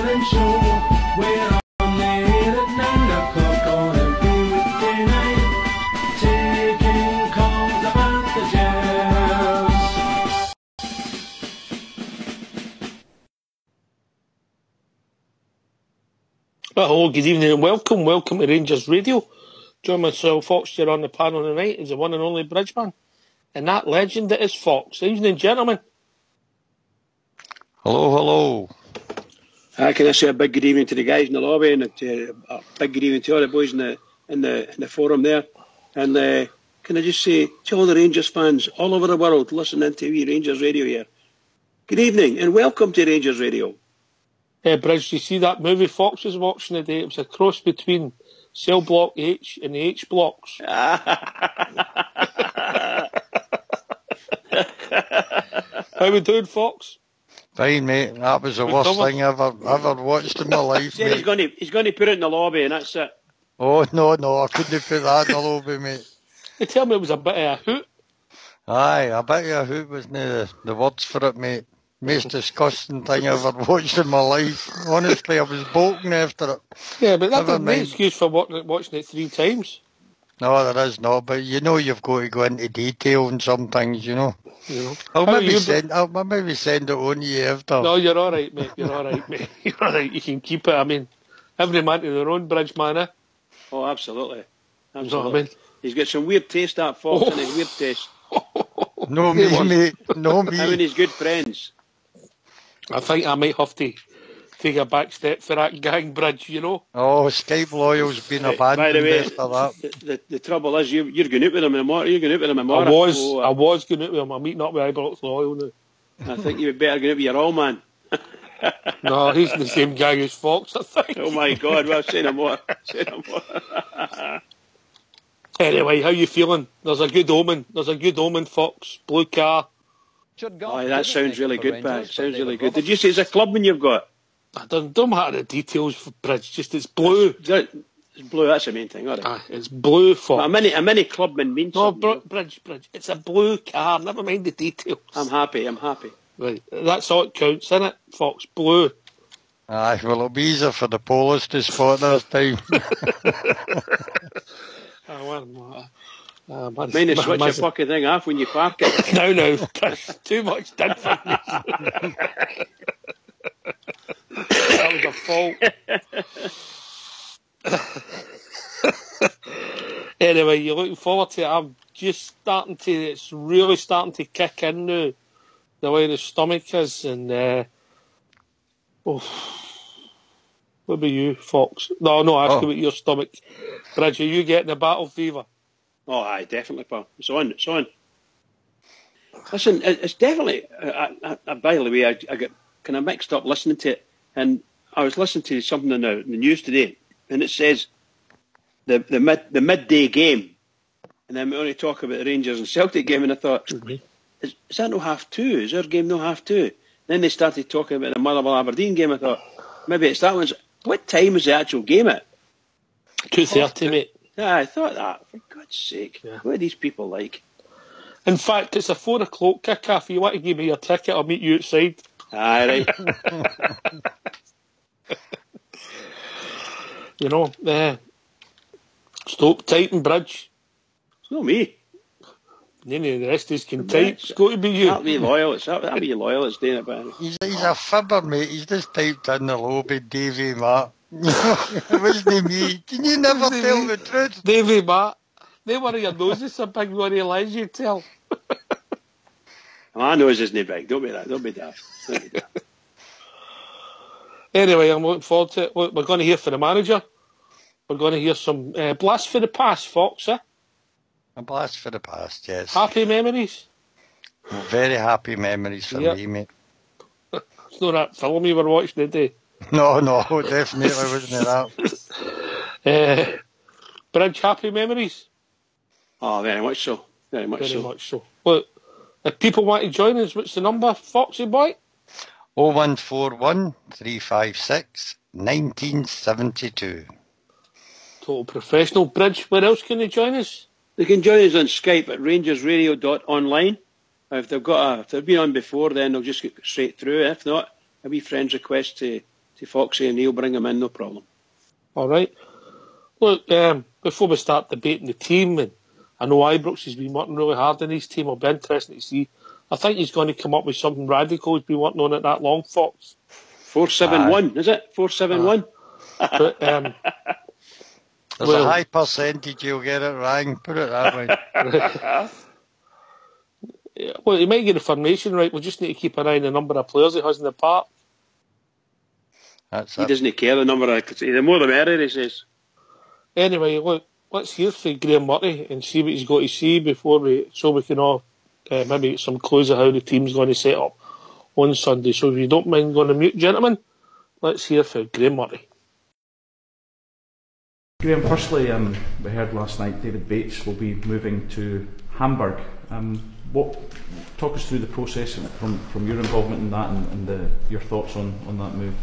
morning show. We're on there at 9 o'clock on every weekday night, taking calls about the Jazz. Hello, good evening and welcome to Rangers Radio. Join myself, Fox, here on the panel tonight is the one and only Bridgeman. And that legend that is Fox. Evening, gentlemen. Hello. Can I say a big good evening to the guys in the lobby, and a big good evening to all the boys in the forum there. And can I just say to all the Rangers fans all over the world listening to Rangers Radio here, good evening and welcome to Rangers Radio. Bridge, do you see that movie Fox was watching today? It was a cross between Cell Block H and the H blocks. How we doing, Fox? Fine, mate. That was the worst thing I've ever watched in my life, mate. He's going to put it in the lobby, and that's it. Oh, no, I couldn't put that in the lobby, mate. They tell me it was a bit of a hoot. Aye, a bit of a hoot wasn't the words for it, mate. Most disgusting thing I've ever watched in my life. Honestly, I was bolting after it. Yeah, but that's not an excuse for watching it 3 times. No, there is not, but you know you've got to go into detail on some things, you know. I'll maybe send it on to you after. No, you're all right, mate. You're all right. You can keep it. I mean, every man to their own, Bridge, man, eh? Oh, absolutely. You know what I mean? He's got some weird taste, that Fox, and his weird taste. No, me, mate. No, me. Him and his good friends. I think I might have to take a back step for that gang, Bridge, you know. Oh, Skype Loyal's been abandoned. By the way, after that. The trouble is, you're going out with him tomorrow. You're going out with him tomorrow. I was going out with him. I'm meeting up with Ibrox Loyal now. I think you'd better go out with your old man. No, he's in the same gang as Fox, I think. Oh my God! Well, say no more. Anyway, how you feeling? There's a good omen, Fox. Blue car. Oh, that sounds really good, Pat. Sounds really good. Did you say it's a clubman you've got? I don't matter the details for Bridge, just it's blue. It's blue, that's the main thing, all right. It's blue, Fox. But a mini clubman means something. No, Bridge, it's a blue car, never mind the details. I'm happy. Right, that's all it counts, isn't it, Fox? Blue. Aye, well, it'll be easier for the police to spot this time. Mind to switch your fucking thing off when you park it. No, too much done for me. That was a fault. Anyway, you're looking forward to it. It's really starting to kick in now, the way the stomach is, and what about you, Fox? No, asking about your stomach. Bridge, are you getting the battle fever? Oh, aye, definitely, pal. It's on. Listen, it's definitely. By the way, I got kind of mixed up listening to it, and I was listening to something in the news today, and it says the midday game, and then we only talk about the Rangers and Celtic game, and I thought, is that no 2:30? Is our game no 2:30? Then they started talking about the Motherwell Aberdeen game. I thought maybe it's that one's. What time is the actual game at? 2:30, mate. Yeah, I thought that. For God's sake, What are these people like? In fact, it's a 4 o'clock kick-off. If you want to give me your ticket, I'll meet you outside. Aye, right. You know, stop typing, Bridge. It's not me. The rest of us can type. It's got to be you. That'll be loyal. That'll be loyal. It's doing it, but he's a fibber, mate. He's just typed in the lobby, Davy Matt. It wasn't me. Can you never tell the truth? Davy Matt. They one of your noses so big, one of your lies you tell. My nose isn't big. Don't be that. Anyway, I'm looking forward to it. Look, we're going to hear from the manager. We're going to hear some blast for the past, Fox, eh? A blast for the past, yes. Happy memories? Very happy memories for me, mate. It's not that film you were watching today. No, definitely wasn't that. Bridge, happy memories? Oh, very much so. Very much so. Look, if people want to join us, what's the number, Foxy boy? 0141 356 1972. Total professional. Bridge, where else can they join us? They can join us on Skype at RangersRadio.online. If they've been on before, then they'll just get straight through. If not, a wee friend's request to to Foxy and he'll bring him in, no problem. All right. Look, before we start debating the team, and I know Ibrox has been working really hard in his team, it'll be interesting to see. I think he's going to come up with something radical. He's been working on it that long, Fox. 4-7-1, is it? 4-7-1? But, There's a high percentage you'll get it wrong, put it that way. Well, he might get the formation right. We just need to keep an eye on the number of players he has in the park. That's He it. doesn't care the number of... The more the merrier, he says. Anyway, look, let's hear from Graham Murray and see what he's got to see so we can all maybe get some clues of how the team's going to set up on Sunday. So if you don't mind going to mute, gentlemen, let's hear from Graham Murray. Graham, firstly, we heard last night David Bates will be moving to Hamburg. Talk us through the process from your involvement in that and your thoughts on that move.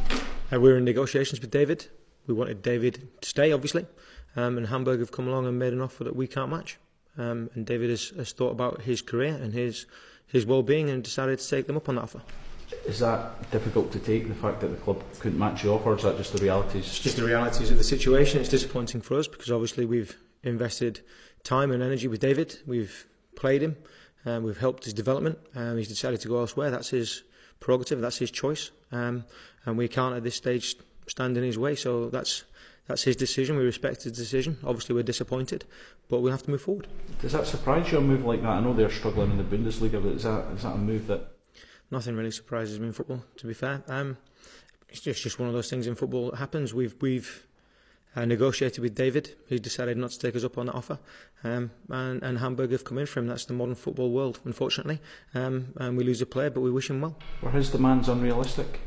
We're in negotiations with David. We wanted David to stay, obviously, and Hamburg have come along and made an offer that we can't match. And David has thought about his career and his well-being and decided to take them up on that offer. Is that difficult to take, the fact that the club couldn't match the offer, or is that just the realities? It's just the realities of the situation. It's disappointing for us because obviously we've invested time and energy with David. We've played him, we've helped his development. He's decided to go elsewhere. That's his prerogative, that's his choice, and we can't at this stage stand in his way. So that's his decision. We respect his decision. Obviously we're disappointed, but we'll have to move forward. Does that surprise you, a move like that? I know they're struggling in the Bundesliga, but is that a move that... Nothing really surprises me in football, to be fair. It's just one of those things in football that happens. We've negotiated with David. He's decided not to take us up on that offer, and Hamburg have come in for him. That's the modern football world, unfortunately. And we lose a player, but we wish him well. Were his demands unrealistic?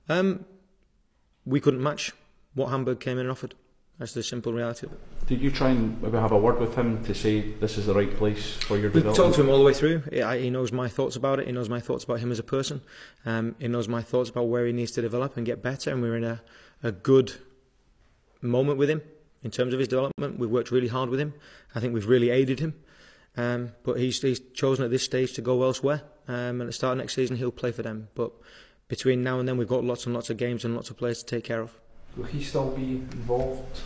We couldn't match what Hamburg came in and offered. That's the simple reality of it. Did you try and maybe have a word with him to say this is the right place for your We development? talked to him all the way through. He knows my thoughts about it. He knows my thoughts about him as a person. He knows my thoughts about where he needs to develop and get better. And we're in a good moment with him in terms of his development. We've worked really hard with him. I think we've really aided him. But he's chosen at this stage to go elsewhere. And at the start of next season, he'll play for them. But between now and then, we've got lots and lots of games and lots of players to take care of. Will he still be involved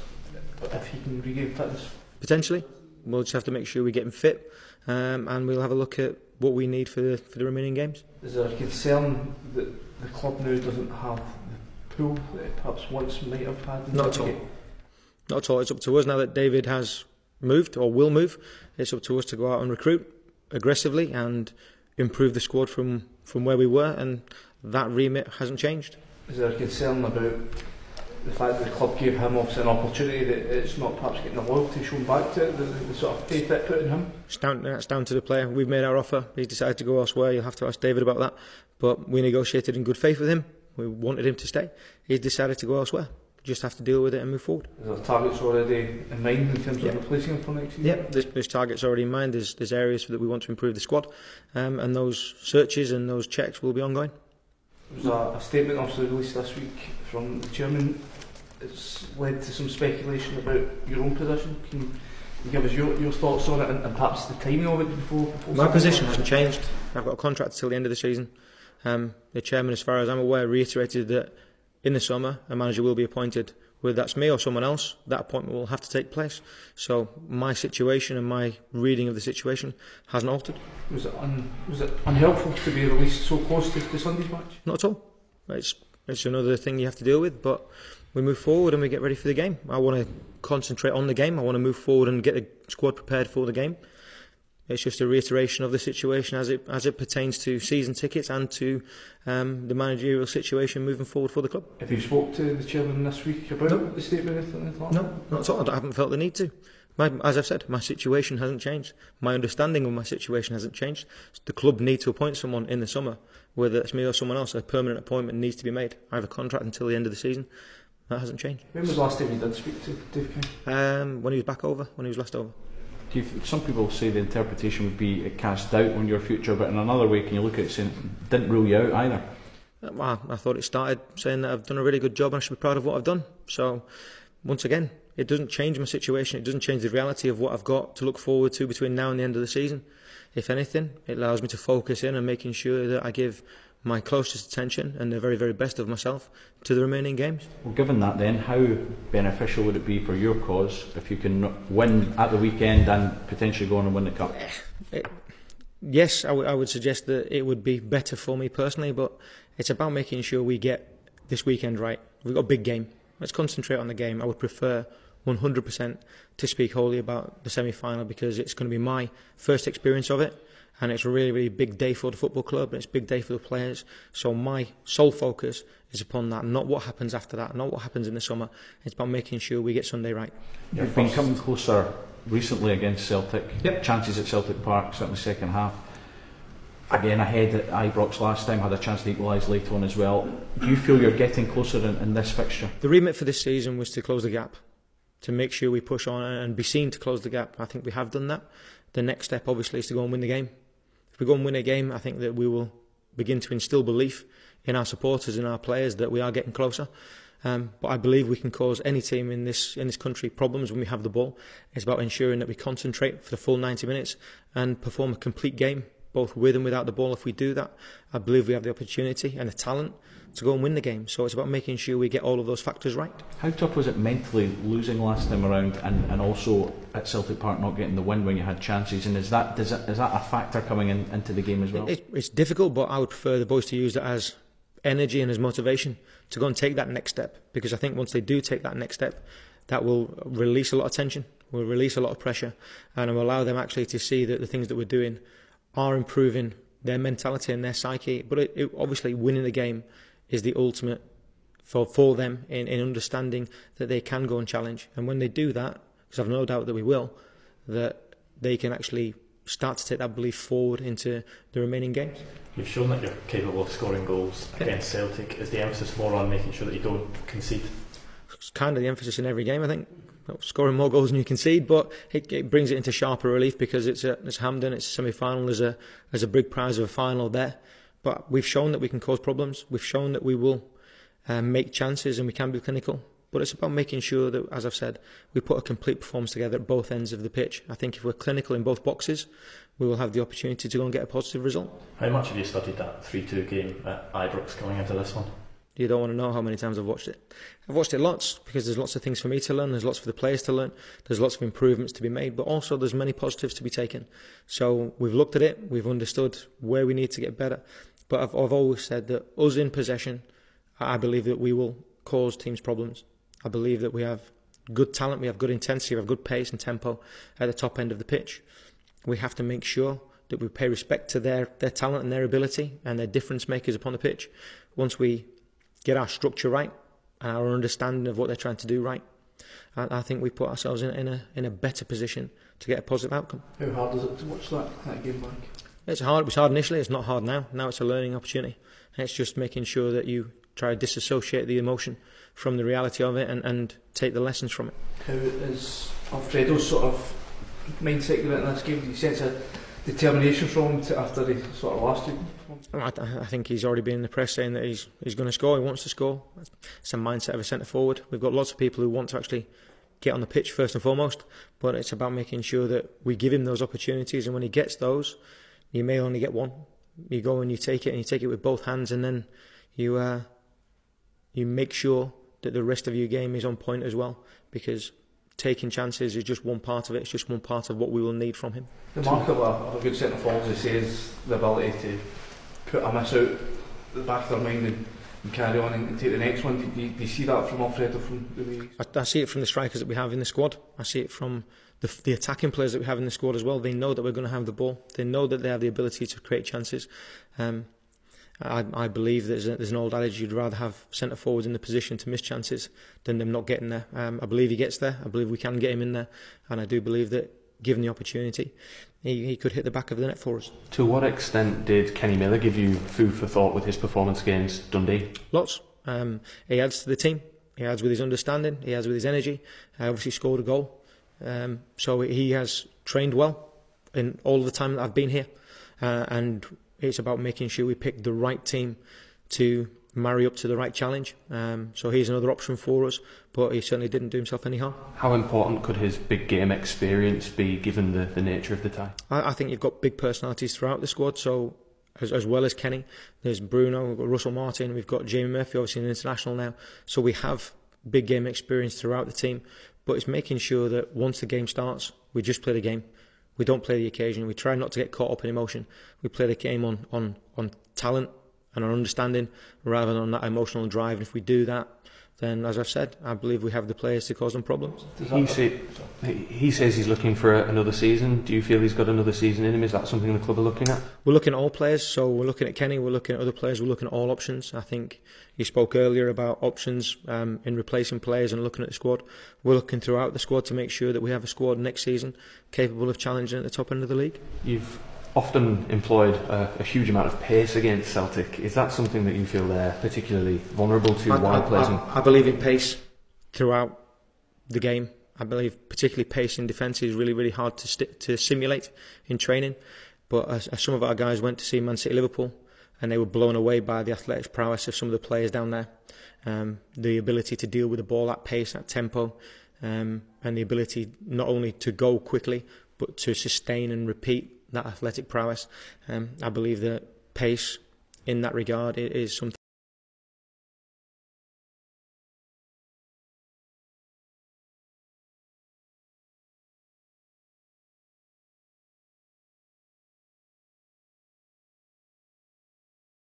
if he can regain fitness? Potentially. We'll just have to make sure we get him fit, and we'll have a look at what we need for the remaining games. Is there a concern that the club now doesn't have the pool that it perhaps once might have had? Not at all. Not at all. It's up to us now that David has moved or will move. It's up to us to go out and recruit aggressively and improve the squad from where we were, and that remit hasn't changed. Is there a concern about the fact that the club gave him obviously an opportunity that it's not perhaps getting the loyalty shown back to it, the sort of faith it put in him? It's down to the player. We've made our offer. He's decided to go elsewhere. You'll have to ask David about that. But we negotiated in good faith with him. We wanted him to stay. He's decided to go elsewhere. Just have to deal with it and move forward. Is there targets already in mind in terms of replacing him for next season? Yeah, there's targets already in mind. There's areas that we want to improve the squad, and those searches and those checks will be ongoing. There was a statement also released this week from the chairman. It's led to some speculation about your own position. Can you give us your thoughts on it and perhaps the timing of it before my position hasn't changed. I've got a contract until the end of the season. The chairman, as far as I'm aware, reiterated that in the summer a manager will be appointed. Whether that's me or someone else, that appointment will have to take place. So my situation and my reading of the situation hasn't altered. Was it unhelpful to be released so close to Sunday's match? Not at all. It's another thing you have to deal with, but we move forward and we get ready for the game. I want to concentrate on the game. I want to move forward and get the squad prepared for the game. It's just a reiteration of the situation as it pertains to season tickets and to the managerial situation moving forward for the club. Have you spoke to the chairman this week about the statement or anything like that? No, not at all. I haven't felt the need to. As I've said, my situation hasn't changed. My understanding of my situation hasn't changed. The club need to appoint someone in the summer, whether it's me or someone else. A permanent appointment needs to be made. I have a contract until the end of the season. That hasn't changed. When was the last time you did speak to Dave King? When he was last over. Some people say the interpretation would be it cast doubt on your future, but in another way, can you look at it saying it didn't rule you out either? I thought it started saying that I've done a really good job and I should be proud of what I've done. So, once again, it doesn't change my situation. It doesn't change the reality of what I've got to look forward to between now and the end of the season. If anything, it allows me to focus in on making sure that I give my closest attention and the very, very best of myself to the remaining games. Well, given that then, how beneficial would it be for your cause if you can win at the weekend and potentially go on and win the Cup? Yes, I would suggest that it would be better for me personally, but it's about making sure we get this weekend right. We've got a big game. Let's concentrate on the game. I would prefer 100% to speak wholly about the semi-final because it's going to be my first experience of it, and it's a really, really big day for the football club and it's a big day for the players. So my sole focus is upon that, not what happens after that, not what happens in the summer. It's about making sure we get Sunday right. You've been coming closer recently against Celtic. Yep. Chances at Celtic Park, certainly second half. Again, ahead at Ibrox last time, had a chance to equalise late on as well. Do you feel you're getting closer in this fixture? The remit for this season was to close the gap, to make sure we push on and be seen to close the gap. I think we have done that. The next step obviously is to go and win the game. If we go and win a game, I think that we will begin to instil belief in our supporters and our players that we are getting closer. But I believe we can cause any team in this country problems when we have the ball. It's about ensuring that we concentrate for the full 90 minutes and perform a complete game, both with and without the ball. If we do that, I believe we have the opportunity and the talent to go and win the game. So it's about making sure we get all of those factors right. How tough was it mentally losing last time around and also at Celtic Park not getting the win when you had chances? And is that a factor coming into the game as well? It's difficult, but I would prefer the boys to use that as energy and as motivation to go and take that next step, because I think once they do take that next step, that will release a lot of tension, will release a lot of pressure, and will allow them actually to see that the things that we're doing are improving their mentality and their psyche. But obviously winning the game is the ultimate for them in understanding that they can go and challenge. And when they do that, because I've no doubt that we will, that they can actually start to take that belief forward into the remaining games. You've shown that you're capable of scoring goals against Celtic. Is the emphasis more on making sure that you don't concede? It's kind of the emphasis in every game, I think. Scoring more goals than you concede, but it brings it into sharper relief because it's Hampden, it's a semi-final, there's a big prize of a final there. But we've shown that we can cause problems. We've shown that we will make chances and we can be clinical. But it's about making sure that, as I've said, we put a complete performance together at both ends of the pitch. I think if we're clinical in both boxes, we will have the opportunity to go and get a positive result. How much have you studied that 3-2 game at Ibrox coming into this one? You don't want to know how many times I've watched it. I've watched it lots because there's lots of things for me to learn, there's lots for the players to learn, there's lots of improvements to be made, but also there's many positives to be taken. So we've looked at it, we've understood where we need to get better. But I've always said that us in possession, I believe that we will cause teams problems. I believe that we have good talent, we have good intensity, we have good pace and tempo at the top end of the pitch. We have to make sure that we pay respect to their talent and their ability and their difference makers upon the pitch. Once we get our structure right and our understanding of what they're trying to do right, I think we put ourselves in a better position to get a positive outcome. How hard is it to watch that game back? It's hard. It was hard initially. It's not hard now. Now it's a learning opportunity. And it's just making sure that you try to disassociate the emotion from the reality of it and take the lessons from it. How is Alfredo's sort of mindset going into this game? Do you sense a determination from him after the sort of last week? I think he's already been in the press saying that he's going to score. He wants to score. It's a mindset of a centre forward. We've got lots of people who want to actually get on the pitch first and foremost, but it's about making sure that we give him those opportunities, and when he gets those, you may only get one. You go and you take it with both hands, and then you make sure that the rest of your game is on point as well, because taking chances is just one part of it. It's just one part of what we will need from him. The mark of a good centre forward, as he says, the ability to put a miss out at the back of their mind and carry on and take the next one. Do you see that from Alfredo? From the way I see it from the strikers that we have in the squad. I see it from the attacking players that we have in the squad as well. They know that we're going to have the ball. They know that they have the ability to create chances. I believe there's an old adage: you'd rather have centre forwards in the position to miss chances than them not getting there. I believe he gets there. I believe we can get him in there, and I do believe that, given the opportunity, he could hit the back of the net for us. To what extent did Kenny Miller give you food for thought with his performance against Dundee? Lots. He adds to the team. He adds with his understanding. He adds with his energy. Obviously scored a goal. So he has trained well in all the time that I've been here, and it's about making sure we pick the right team to marry up to the right challenge. So he's another option for us, but he certainly didn't do himself any harm. How important could his big game experience be, given the nature of the tie? I think you've got big personalities throughout the squad, so as well as Kenny. There's Bruno, we've got Russell Martin, we've got Jamie Murphy, obviously an international now. So we have big game experience throughout the team. But it's making sure that once the game starts, we just play the game. We don't play the occasion. We try not to get caught up in emotion. We play the game on talent and on understanding rather than on that emotional drive. And if we do that, then, as I've said, I believe we have the players to cause them problems. He says he's looking for another season. Do you feel he's got another season in him? Is that something the club are looking at? We're looking at all players, so we're looking at Kenny, we're looking at other players, we're looking at all options. I think you spoke earlier about options in replacing players and looking at the squad. We're looking throughout the squad to make sure that we have a squad next season capable of challenging at the top end of the league. You've often employed a huge amount of pace against Celtic. Is that something that you feel they're particularly vulnerable to? I believe in pace throughout the game. I believe particularly pace in defence is really, really hard to simulate in training. But as some of our guys went to see Man City Liverpool, and they were blown away by the athletic prowess of some of the players down there. The ability to deal with the ball at pace, at tempo, and the ability not only to go quickly, but to sustain and repeat that athletic prowess. I believe that pace in that regard is something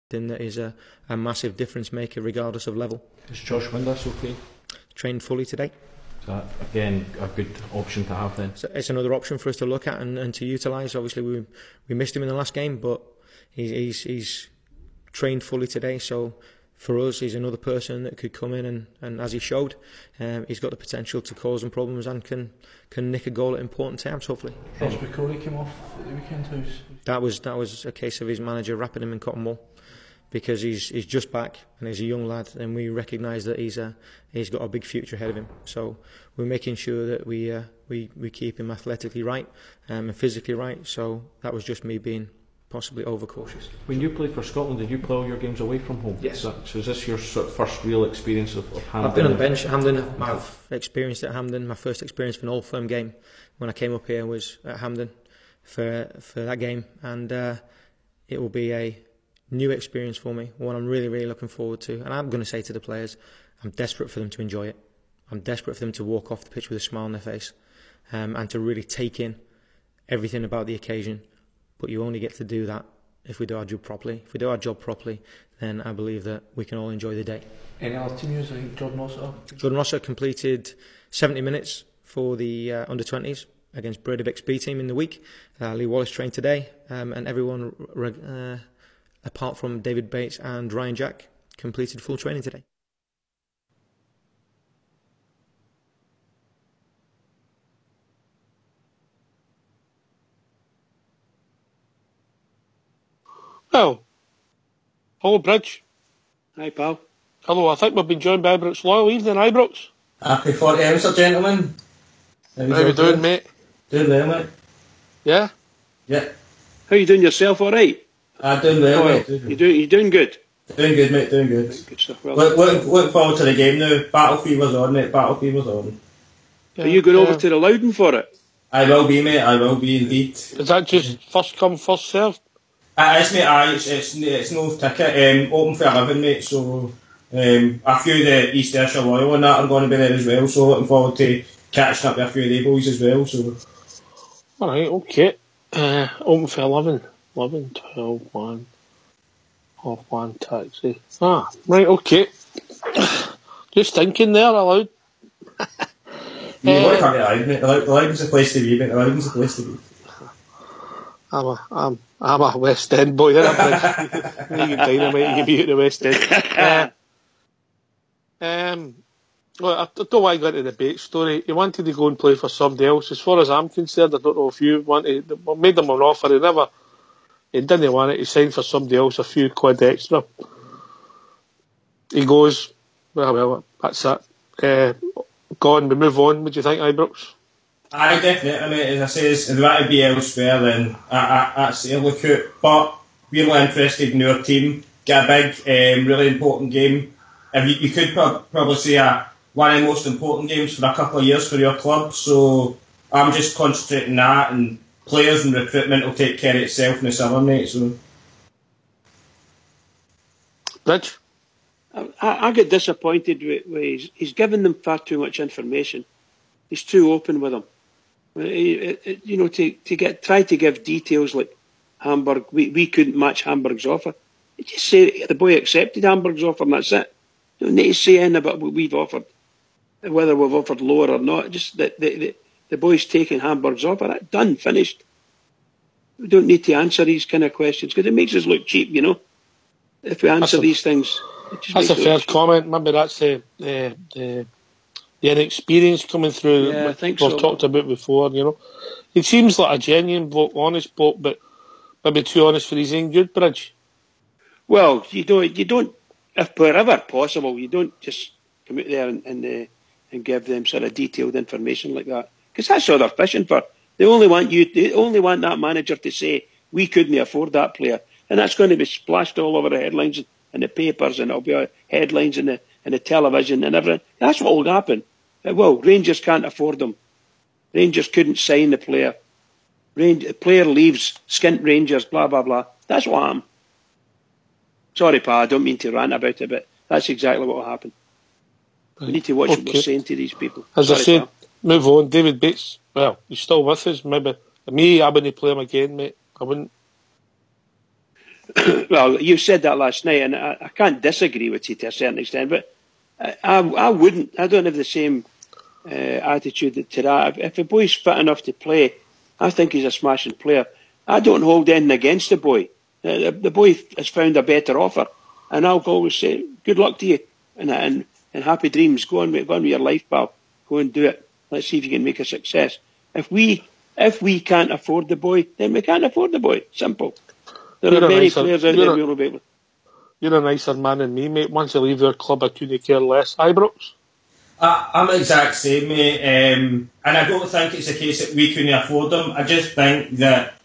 that is a massive difference maker regardless of level. Is Josh Windass okay? Trained fully today. Is that, again, a good option to have then? So it's another option for us to look at and to utilise. Obviously we missed him in the last game, but he's trained fully today, so for us he's another person that could come in and as he showed, he's got the potential to cause them problems and can nick a goal at important times, hopefully. Ross McCrory came off at the weekend. That was a case of his manager wrapping him in cotton wool, because he's just back and he's a young lad, and we recognise that he's got a big future ahead of him. So we're making sure that we keep him athletically right and physically right. So that was just me being possibly overcautious. When you played for Scotland, did you play all your games away from home? Yes. So is this your sort of first real experience of Hampden? I've been on the bench at Hampden. I've experienced it at Hampden. My first experience of an Old Firm game when I came up here was at Hampden for that game, and it will be a new experience for me, one I'm really, really looking forward to. And I'm going to say to the players, I'm desperate for them to enjoy it. I'm desperate for them to walk off the pitch with a smile on their face, and to really take in everything about the occasion. But you only get to do that if we do our job properly. If we do our job properly, then I believe that we can all enjoy the day. Any other team news? I think Jordan Rossiter. Jordan Rossiter completed 70 minutes for the under-20s against Breiðavik's B team in the week. Lee Wallace trained today, and everyone, apart from David Bates and Ryan Jack, completed full training today. Well, hello, Bridge. Hi, pal. Hello, I think we've been joined by Ibrox Loyal. Evening, Ibrox. Happy 40 sir, gentlemen. How you doing, mate? Doing well, mate. Yeah? Yeah. How you doing yourself, all right? Doing well, mate. You doing good? Doing good, mate, doing good. Good stuff. Well, Look forward to the game now. Battle fever's on, mate, battle fever's on. are you going over to the Loudon for it? I will be, mate, I will be indeed. Is that just first come, first served? It is, mate, it's no ticket, open for 11, mate, so a few of the East Ayrshire Loyal and that are going to be there as well, so looking forward to catching up with a few of the boys as well, so. Alright, okay. Open for 11, 12, 1, half 1 taxi. Ah, right, okay. Just thinking there aloud. You want to come to Loudon, mate, the Loudon's the place to be, mate, the Loudon's the place to be. I'm a West End boy, then I'm you can dynamite, you can be at the West End. Well, I don't want to go into the Bates story. He wanted to go and play for somebody else. As far as I'm concerned, I don't know if you wanted, made him an offer. He didn't want it. He signed for somebody else, a few quid extra. He goes, well, that's it. Gone, we move on. What do you think, Ibrox? Aye, definitely, mate. As I say, if they want to be elsewhere, then that's the look out. But we're really interested in our team. Get a big, really important game. If you could probably say one of the most important games for a couple of years for your club. So I'm just concentrating on that, and players and recruitment will take care of itself in the summer, mate. So. Rich? I get disappointed with he's given them far too much information. He's too open with them. Try to give details like Hamburg. We couldn't match Hamburg's offer. You just say the boy accepted Hamburg's offer and that's it. You don't need to say anything about what we've offered, whether we've offered lower or not. Just that the boy's taking Hamburg's offer. That's done, finished. We don't need to answer these kind of questions because it makes us look cheap, If we answer these things, that's a fair comment. Maybe that's the inexperience coming through. Yeah, I think we've so. talked about before. He seems like a genuine bloke, honest bloke, but maybe too honest for his own good, Bridge. Well, you don't, if wherever possible, you don't just come out there and give them sort of detailed information like that, because that's all they're fishing for. They only want that manager to say we couldn't afford that player, and that's going to be splashed all over the headlines and the papers, and it'll be headlines in the television and everything. That's what will happen. Well, Rangers can't afford them. Rangers couldn't sign the player. The player leaves, skint Rangers, blah blah blah. That's what happened. Sorry, Pa, I don't mean to rant about it, but that's exactly what will happen. We need to watch what we're saying to these people. As Sorry, I said, Pa. move on. David Bates, well, he's still with us. Maybe me, I wouldn't play him again, mate. I wouldn't. Well, you said that last night, and I can't disagree with you to a certain extent, but I wouldn't. I don't have the same attitude to that. If a boy's fit enough to play, I think he's a smashing player. I don't hold anything against the boy. The boy has found a better offer, and I'll always say, good luck to you, and happy dreams. Go on with your life, pal. Go and do it. Let's see if you can make a success. If we can't afford the boy, then we can't afford the boy. Simple. There are many players out there we will be able. You're a nicer man than me, mate. Once you leave their club, I couldn't care less. Ibrox? I'm the exact same, mate. And I don't think it's a case that we couldn't afford them. I just think that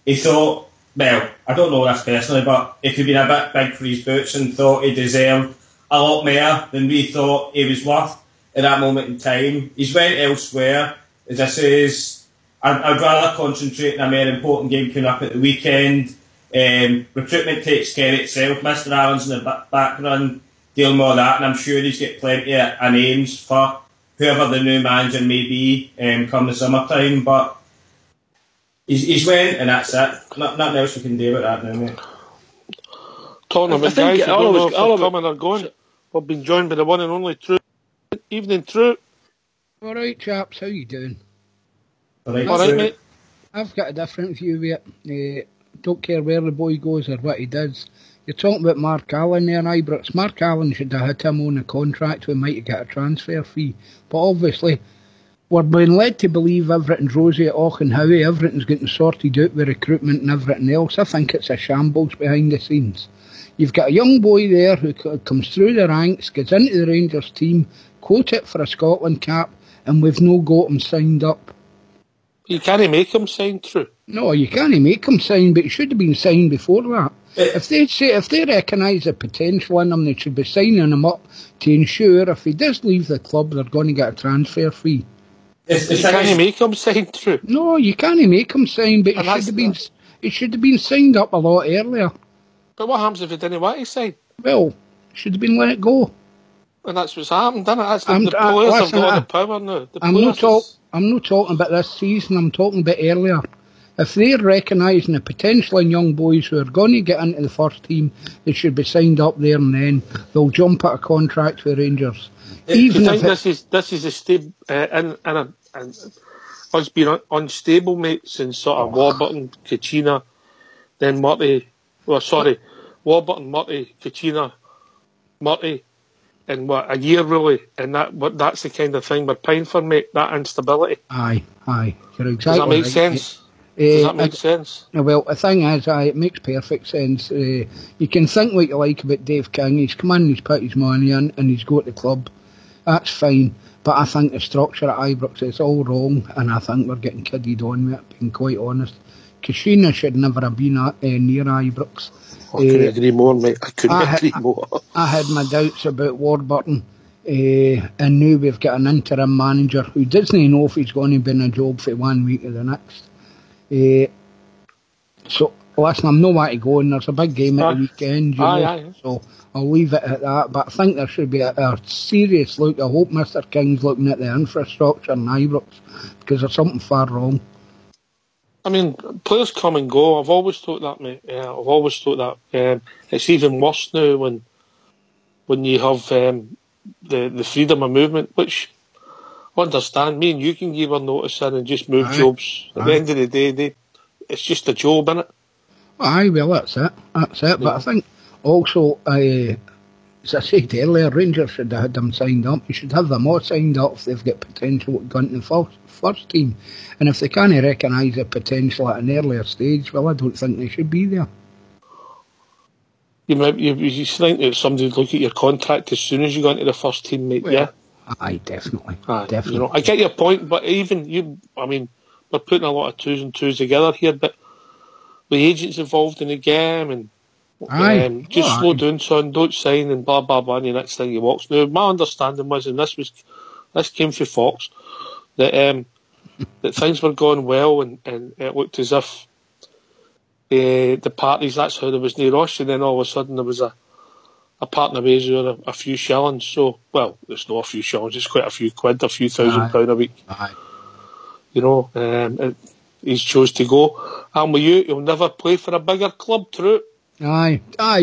he thought, well, I don't know this personally, but if he'd been a bit big for his boots and thought he deserved a lot more than we thought he was worth at that moment in time, he's went elsewhere. As I says, I'd rather concentrate on a more important game coming up at the weekend. Recruitment takes care of itself. Mr. Allen's in the background dealing with all that, and I'm sure he's got plenty of names for whoever the new manager may be come the summertime, but he's went, and that's it. Nothing else we can do about that now, mate. Talking about guys who don't know if they're coming or going, we've been joined by the one and only True. Evening, True. All right, chaps, how you doing? All right, mate. I've got a different view of it. Don't care where the boy goes or what he does. You're talking about Mark Allen there in Ibrox. Mark Allen should have had him on a contract. We might get a transfer fee. But obviously, we're being led to believe everything's rosy at Auchenhowie. Everything's getting sorted out with recruitment and everything else. I think it's a shambles behind the scenes. You've got a young boy there who comes through the ranks, gets into the Rangers team, quoted for a Scotland cap, and we've no got him signed up. You can't make him sign, True. No, you can't make him sign, but he should have been signed before that. If they recognise the potential in him, they should be signing him up to ensure if he does leave the club, they're going to get a transfer fee. You can't make him sign, True. No, you can't make him sign, but he should have been signed up a lot earlier. But what happens if he didn't want to sign? Well, should have been let go. And that's what's happened, isn't it? That's the players have got the power now. I'm not talking about this season, I'm talking about earlier. If they're recognising the potential in young boys who are going to get into the first team, they should be signed up there and then. They'll jump at a contract with Rangers. Even if this is a stable, and it's been unstable, mate, since sort of Warburton, Kachina, then Murty. Well, sorry, Warburton, Murty, Kachina, Murty, in a year really, and that's the kind of thing we're paying for, mate. That instability. Aye, you're exactly. Does that make sense? Does that make sense? Well, the thing is, it makes perfect sense. You can think what you like about Dave King. He's come in, he's put his money in, and he's got the club. That's fine. But I think the structure at Ibrox is all wrong, and I think we're getting kidded on with it, being quite honest. Kashina should never have been near Ibrox. I couldn't agree more, mate. I couldn't agree more. I had my doubts about Warburton, and now we've got an interim manager who doesn't know if he's going to be in a job for 1 week or the next. So listen, I'm no way to go, and there's a big game at the weekend, you know, Aye. so I'll leave it at that. But I think there should be a serious look. I hope Mr. King's looking at the infrastructure in Ibrox, because there's something far wrong. I mean, players come and go. I've always thought that, mate. Yeah, I've always thought that. It's even worse now when you have the freedom of movement, which I understand. Me and you can give our notice in and just move jobs. At the end of the day, it's just a job, innit? Aye, well, that's it. But I think also, as I said earlier, Rangers should have had them signed up. You should have them all signed up if they've got potential to go into the first team. And if they can't recognise the potential at an earlier stage, well, I don't think they should be there. You think that somebody would look at your contract as soon as you go into the first team, mate, well, yeah? Aye, definitely. Definitely. You know, I get your point, but even we're putting a lot of twos and twos together here, but the agents involved in the game, and slow down, son, don't sign, and blah blah blah, and the next thing he walks. Now, my understanding was, and this came from Fox, that that things were going well, and it looked as if the parties, that's how there was no rush, and then all of a sudden there was a partner ways or a few shillings. So, well, it's not a few shillings, it's quite a few quid, a few £1,000 a week. Aye. You know, he's chose to go. And with you, he'll never play for a bigger club, true. Aye,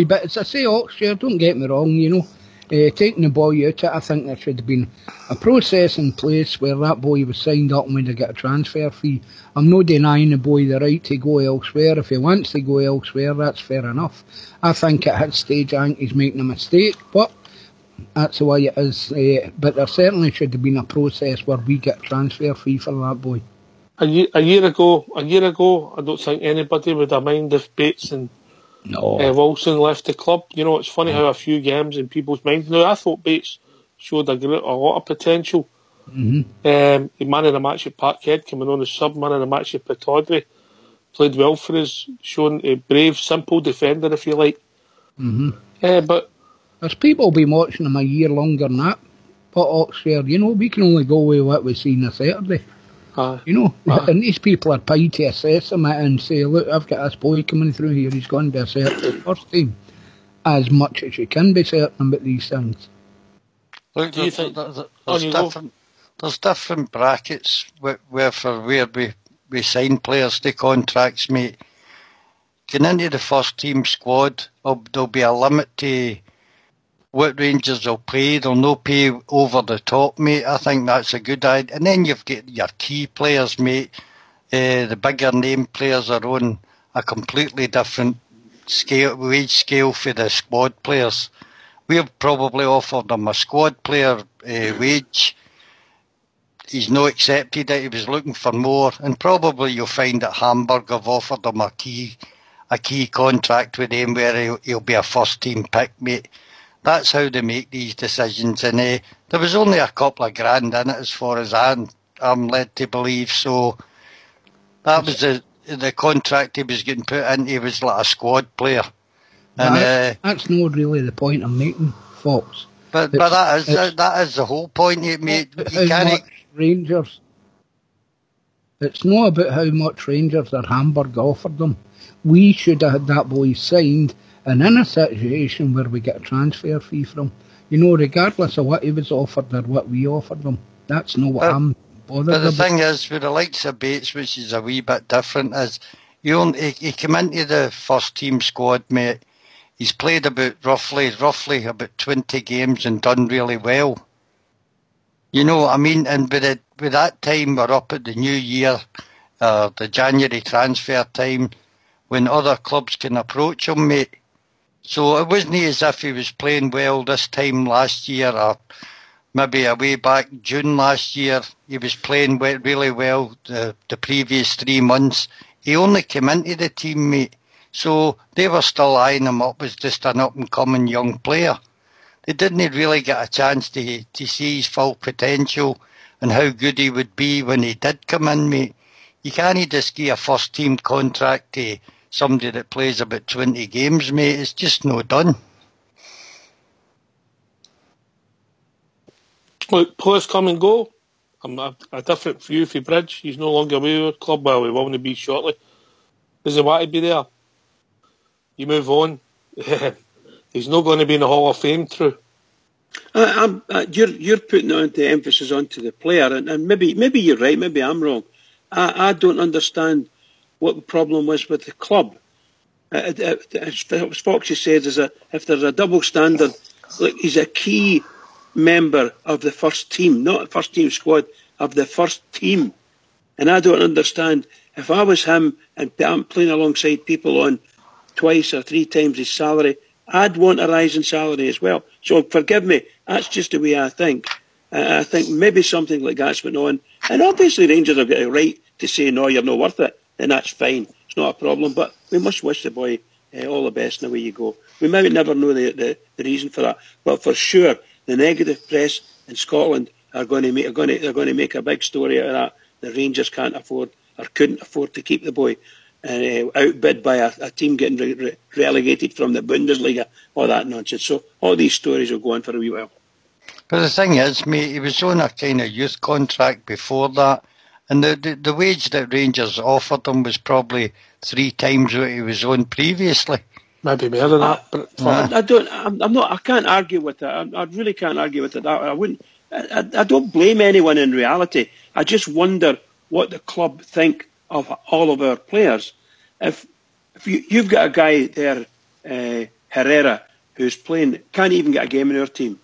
but as I say, Oxford, don't get me wrong, you know, taking the boy out, I think there should have been a process in place where that boy was signed up and would get a transfer fee. I'm not denying the boy the right to go elsewhere. If he wants to go elsewhere, that's fair enough. I think at his stage, I think he's making a mistake, but that's the way it is. But there certainly should have been a process where we get a transfer fee for that boy. A year ago, I don't think anybody would have minded if Bates and Wilson left the club. You know, it's funny how a few games in people's minds. Now, I thought Bates showed a lot of potential. Mm-hmm. He man of the match at Parkhead, coming on as sub, man of the match at Pittodrie. Played well for us, showing a brave, simple defender, if you like. Mm-hmm. But there's people been watching him a year longer than that. But Oxford, you know, we can only go with what we've seen on Saturday. You know, and these people are paid to assess him and say, look, I've got this boy coming through here, he's going to be a certain first team. As much as you can be certain about these things. Look, there's different brackets where we sign players to contracts, mate. Getting into the first team squad, there'll be a limit to what Rangers will pay. They'll no pay over the top, mate. I think that's a good idea. And then you've got your key players, mate. The bigger name players are on a completely different wage scale for the squad players. We've probably offered him a squad player wage. He's not accepted it. He was looking for more. And probably you'll find that Hamburg have offered him a key contract with them where he'll be a first team pick, mate. That's how they make these decisions, and there was only a couple of grand in it as far as I'm led to believe, so that was the contract he was getting put in. He was like a squad player. And that's not really the point I'm making, Fox. But that is the whole point, mate. You can't... Rangers... It's not about how much Rangers or Hamburg offered them. We should have had that boy signed and in a situation where we get a transfer fee from, you know, regardless of what he was offered or what we offered him. That's not what I'm bothered about. But the thing is, with the likes of Bates, which is a wee bit different, is he came into the first team squad, mate. He's played about roughly about 20 games and done really well. You know what I mean? And with that time, we're up at the new year, the January transfer time, when other clubs can approach him, mate. So it wasn't as if he was playing well this time last year, or maybe a way back June last year. He was playing really well the previous 3 months. He only came into the team, mate. So they were still eyeing him up as just an up-and-coming young player. They didn't really get a chance to see his full potential and how good he would be when he did come in, mate. You can't just give a first-team contract to somebody that plays about 20 games, mate. It's just no done. Look, players come and go. I'm a different view for Bridge. He's no longer with our club. Well, he will only be shortly. Does he want to be there? you move on. He's not going to be in the Hall of Fame, true. You're putting the emphasis onto the player, and maybe you're right, maybe I'm wrong. I don't understand what the problem was with the club. As Foxy says, if there's a double standard, look, he's a key member of the first team, not first team squad, of the first team. And I don't understand, if I was him and I'm playing alongside people on twice or three times his salary, I'd want a rise in salary as well. So forgive me, that's just the way I think. I think maybe something like that's went on. And obviously Rangers have got a right to say, no, you're not worth it. And that's fine. It's not a problem. But we must wish the boy all the best and away you go. We might never know the reason for that. But for sure, the negative press in Scotland are going to make a big story out of that. The Rangers can't afford or couldn't afford to keep the boy. Outbid by a team getting relegated from the Bundesliga, all that nonsense. So all these stories will go on for a wee while. But the thing is, mate, he was on a kind of youth contract before that, and the wage that Rangers offered him was probably 3 times what he was on previously. Maybe more than that. But I can't argue with that. I really can't argue with it. I wouldn't. I don't blame anyone in reality. I just wonder what the club think of all of our players. If you've got a guy there, Herrera, who's playing, can't even get a game in our team.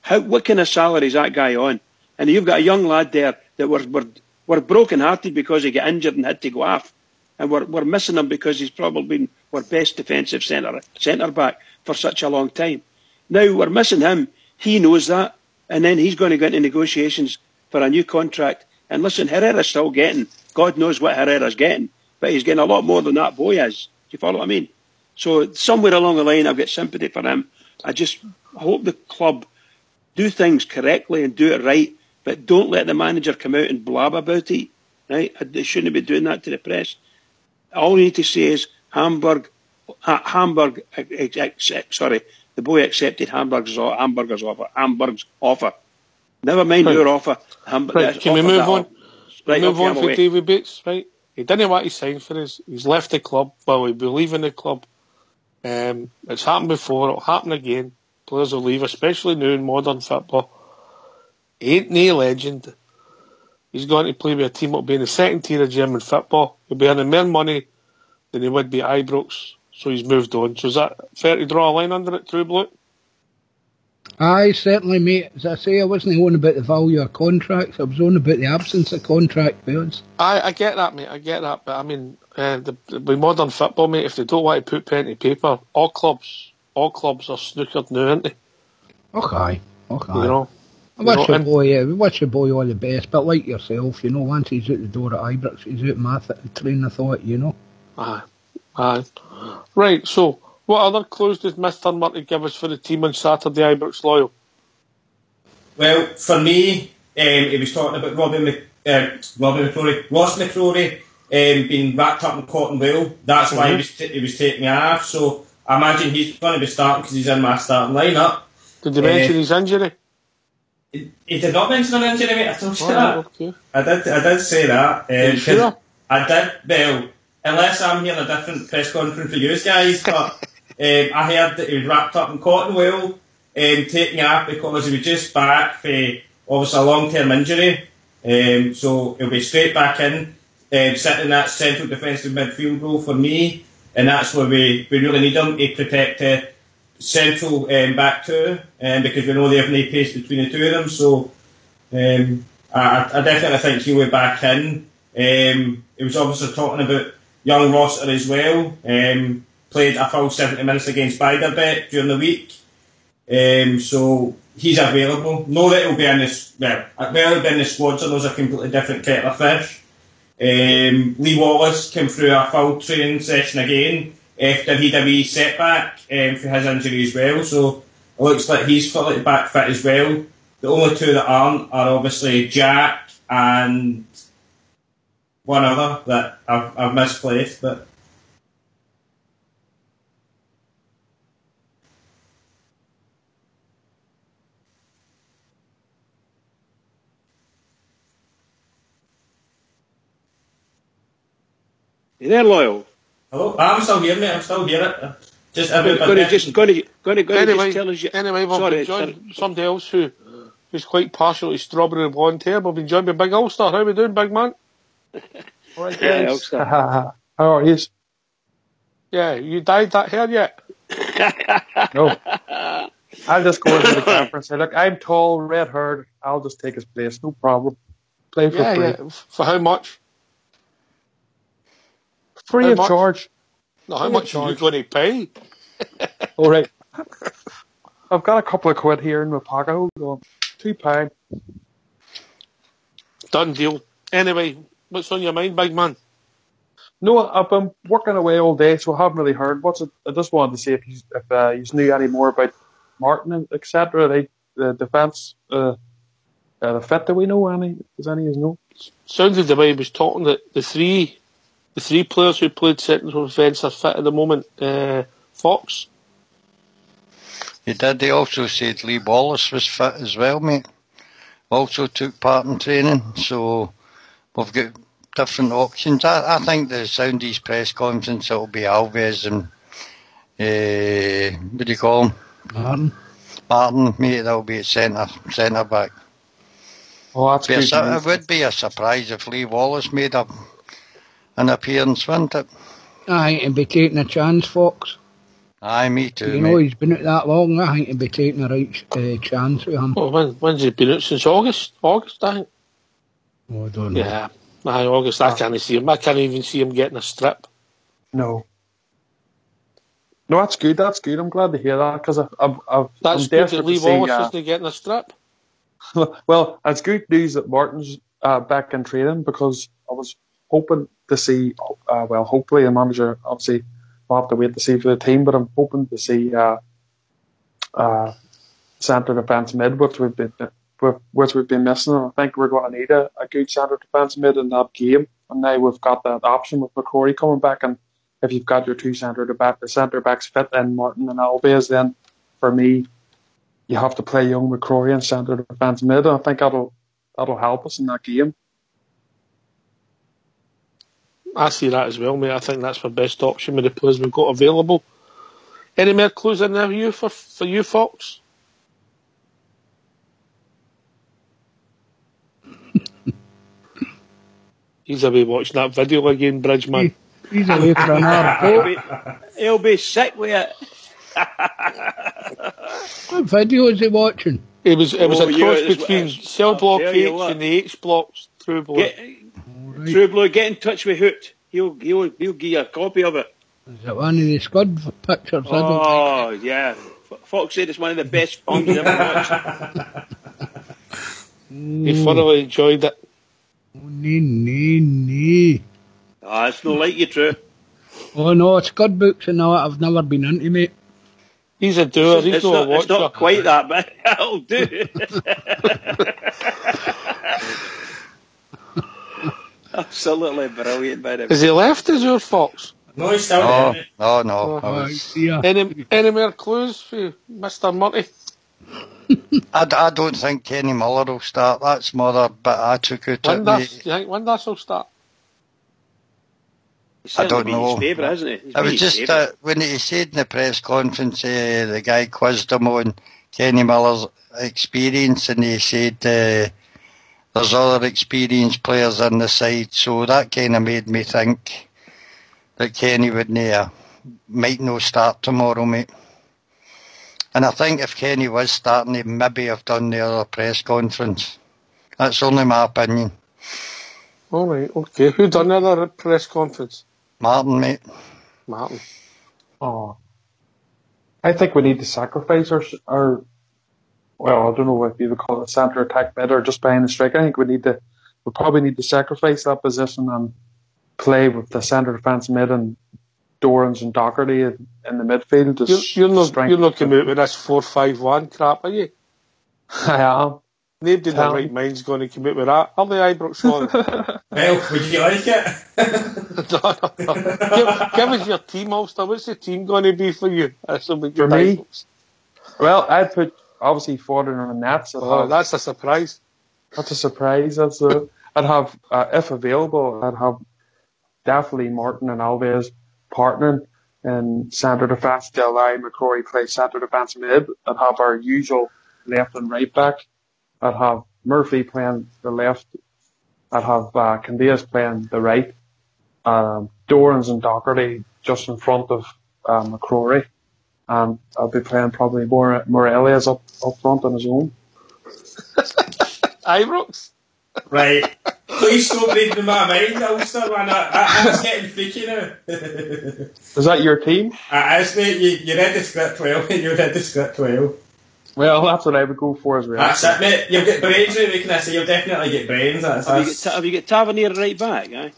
What kind of salary is that guy on? And you've got a young lad there that we're broken-hearted because he got injured and had to go off. And we're missing him because he's probably been our best defensive centre-back for such a long time. Now we're missing him. He knows that. And then he's going to go into negotiations for a new contract. And listen, Herrera's still getting, God knows what Herrera's getting, but he's getting a lot more than that boy is. Do you follow what I mean? So somewhere along the line, I've got sympathy for him. I hope the club do things correctly and do it right, but don't let the manager come out and blab about it. Right? They shouldn't be doing that to the press. All we need to say is the boy accepted Hamburg's offer. Never mind our offer. Right, can we move on? Right, move on for David Bates, right? He didn't want to sign for us. He's left the club. Well, he'll be leaving the club. It's happened before. It'll happen again. Players will leave, especially now in modern football. He ain't no legend. He's going to play with a team that will be in the second tier of German football. He'll be earning more money than he would be at Ibrox. So he's moved on. So is that fair to draw a line under it, True Blue? Aye, certainly, mate. As I say, I wasn't on about the value of contracts. I was on about the absence of contract bills. I get that, mate. I get that. But I mean, with modern football, mate, if they don't want to put pen to paper, all clubs are snookered now, aren't they? Okay. You know? I wish your boy all the best, but like yourself, once he's out the door at Ibrox, he's out my train of thought, Aye. Right, so what other clues did Mr. Murty give us for the team on Saturday, Ibrox Loyal? Well, for me, he was talking about Ross McCrory being wrapped up in cotton wool. That's why he was taking me off. So I imagine he's going to be starting because he's in my starting lineup. Did he mention his injury? He did not mention an injury, mate. I told you that. Okay. I did say that. Sure? I did. Well, unless I'm hearing a different press conference for you guys, but I heard that he was wrapped up in cotton wool, taking off because he was just back for obviously a long-term injury. So he'll be straight back in, sitting in that central defensive midfield role for me, and that's where we really need him to protect central back two, because we know they have no pace between the two of them. So I definitely think he'll be back in. He was obviously talking about young Rossiter as well. Played a full 70 minutes against Beiderbecke during the week. So he's available. Know that he'll be in this. He'll be in the squad, so those are completely different kettle of fish. Lee Wallace came through a full training session again after he'd a wee setback for his injury as well. So it looks like he's fully back fit as well. The only two that aren't are obviously Jack and one other that I've misplaced, but. You there, Loyal? Hello? I'm still here, mate. I'm still here. Just Going to Anyway, tell us. anyway, we've Sorry, been joined somebody else who's quite partial to strawberry blonde hair. We've been joined by Big Ulster. How are we doing, big man? All right, Yeah, guys. Ulster. How are you? Yeah, you dyed that hair yet? No. I'll just go into the camera and say, look, I'm tall, red-haired. I'll just take his place. No problem. Play for free. Yeah. For how much? Free How of much? charge. No, how Free of much are you charge. going to pay? All right. I've got a couple of quid here in my pocket. Hold on. £2. Done deal. Anyway, what's on your mind, big man? No, I've been working away all day, so I haven't really heard. I just wanted to see if you knew any more about Martin, etc. The defence, the fit. Do we know any? Does any of you know? Sounded the way he was talking that the three players who played central defence are fit at the moment. Fox. He did. They also said Lee Wallace was fit as well, mate. Also took part in training, so we've got different options. I think the Soundies press conference, it'll be Alves and what do you call him? Martin, mate. That'll be at centre back. Oh, that's good. It would be a surprise if Lee Wallace made an appearance, wouldn't it? I think he'd be taking a chance, Fox. Aye, me too, You mate. know, he's been out that long. I think he'd be taking a right chance with him. Oh, when's he been out since August? August, I think. Oh, I don't know. Yeah, August. I can't see him. I can't even see him getting a strip. No, that's good. That's good. I'm glad to hear that because That's I'm good desperate that Lee to see. Wallace isn't getting a strip. Well, it's good news that Martin's back in training because I was hoping to see. Hopefully the manager obviously will have to wait to see for the team, but I'm hoping to see centre defence mid, which we've been missing. And I think we're going to need a good centre defence mid in that game. And now we've got that option with McCrory coming back, and if you've got your two centre backs fit in Martin and Alves, then for me, you have to play young McCrory in centre defence mid. And I think that'll help us in that game. I see that as well, mate. I think that's my best option with the players we've got available. Any more clues in there for you, Fox? He's away watching that video again, Bridgeman. He's away for an hour. He'll be sick with it. What video is he watching? It was a cross it's- between it's- cell I'll block tell you H what. and the H blocks through block. True Blue, get in touch with Hoot. He'll give you a copy of it. Is it one of the scud pictures? I don't Oh, yeah. Fox said it's one of the best films he's ever watched. He thoroughly enjoyed it. Nee. Oh, it's no like you, True. Oh no, scud books and all that I've never been into, mate. He's a doer, he's It's not a not, watcher. it's not quite that, but it'll do. Absolutely brilliant, by the way. Is he left as your Fox? No, he's still No, there. no. I I was. see ya. Any more clues for Mr. Murty? I don't think Kenny Muller will start. That's more a bit I took out it, Do mate. you think Windass will start? He's I don't certainly been know. his favourite, hasn't he? He's It been was his just favourite. when he said in the press conference, the guy quizzed him on Kenny Miller's experience, and he said there's other experienced players on the side, so that kind of made me think that Kenny might not start tomorrow, mate. And I think if Kenny was starting, he'd maybe have done the other press conference. That's only my opinion. All right, okay. Who done the other press conference? Martin, mate. Martin. Oh, I think we need to sacrifice our well, I don't know if you would call it centre attack mid or just behind the striker. I think we probably need to sacrifice that position and play with the centre defence mid and Dorans and Doherty in the midfield. You're not coming out with this 4-5-1 crap, are you? I am. Nobody in their right mind's going to come out with that. Are they, Ibrox? Well, would you like it? Give us your team, Ulster. What's the team going to be for you? For me? Well, I'd put obviously Fodder on the nets. That's a surprise. That's a surprise. I'd have, if available, I'd have definitely Martin and Alves partnering. in centre defence to allow McCrory play centre defence mid. I'd have our usual left and right back. I'd have Murphy playing the left. I'd have Candias playing the right. Dorans and Doherty just in front of McCrory. And I'll be playing probably Morelias up front on his own. Ibrox? Right. Please stop reading my mind, Ulster, man. That's getting freaky now. Is that your team? It is, mate. You read the script well. You read the script well. Well, that's what I would go for as well. That's it, mate. You'll get brains out, can I say? You'll definitely get brains. Have you got Tavernier right back, eh?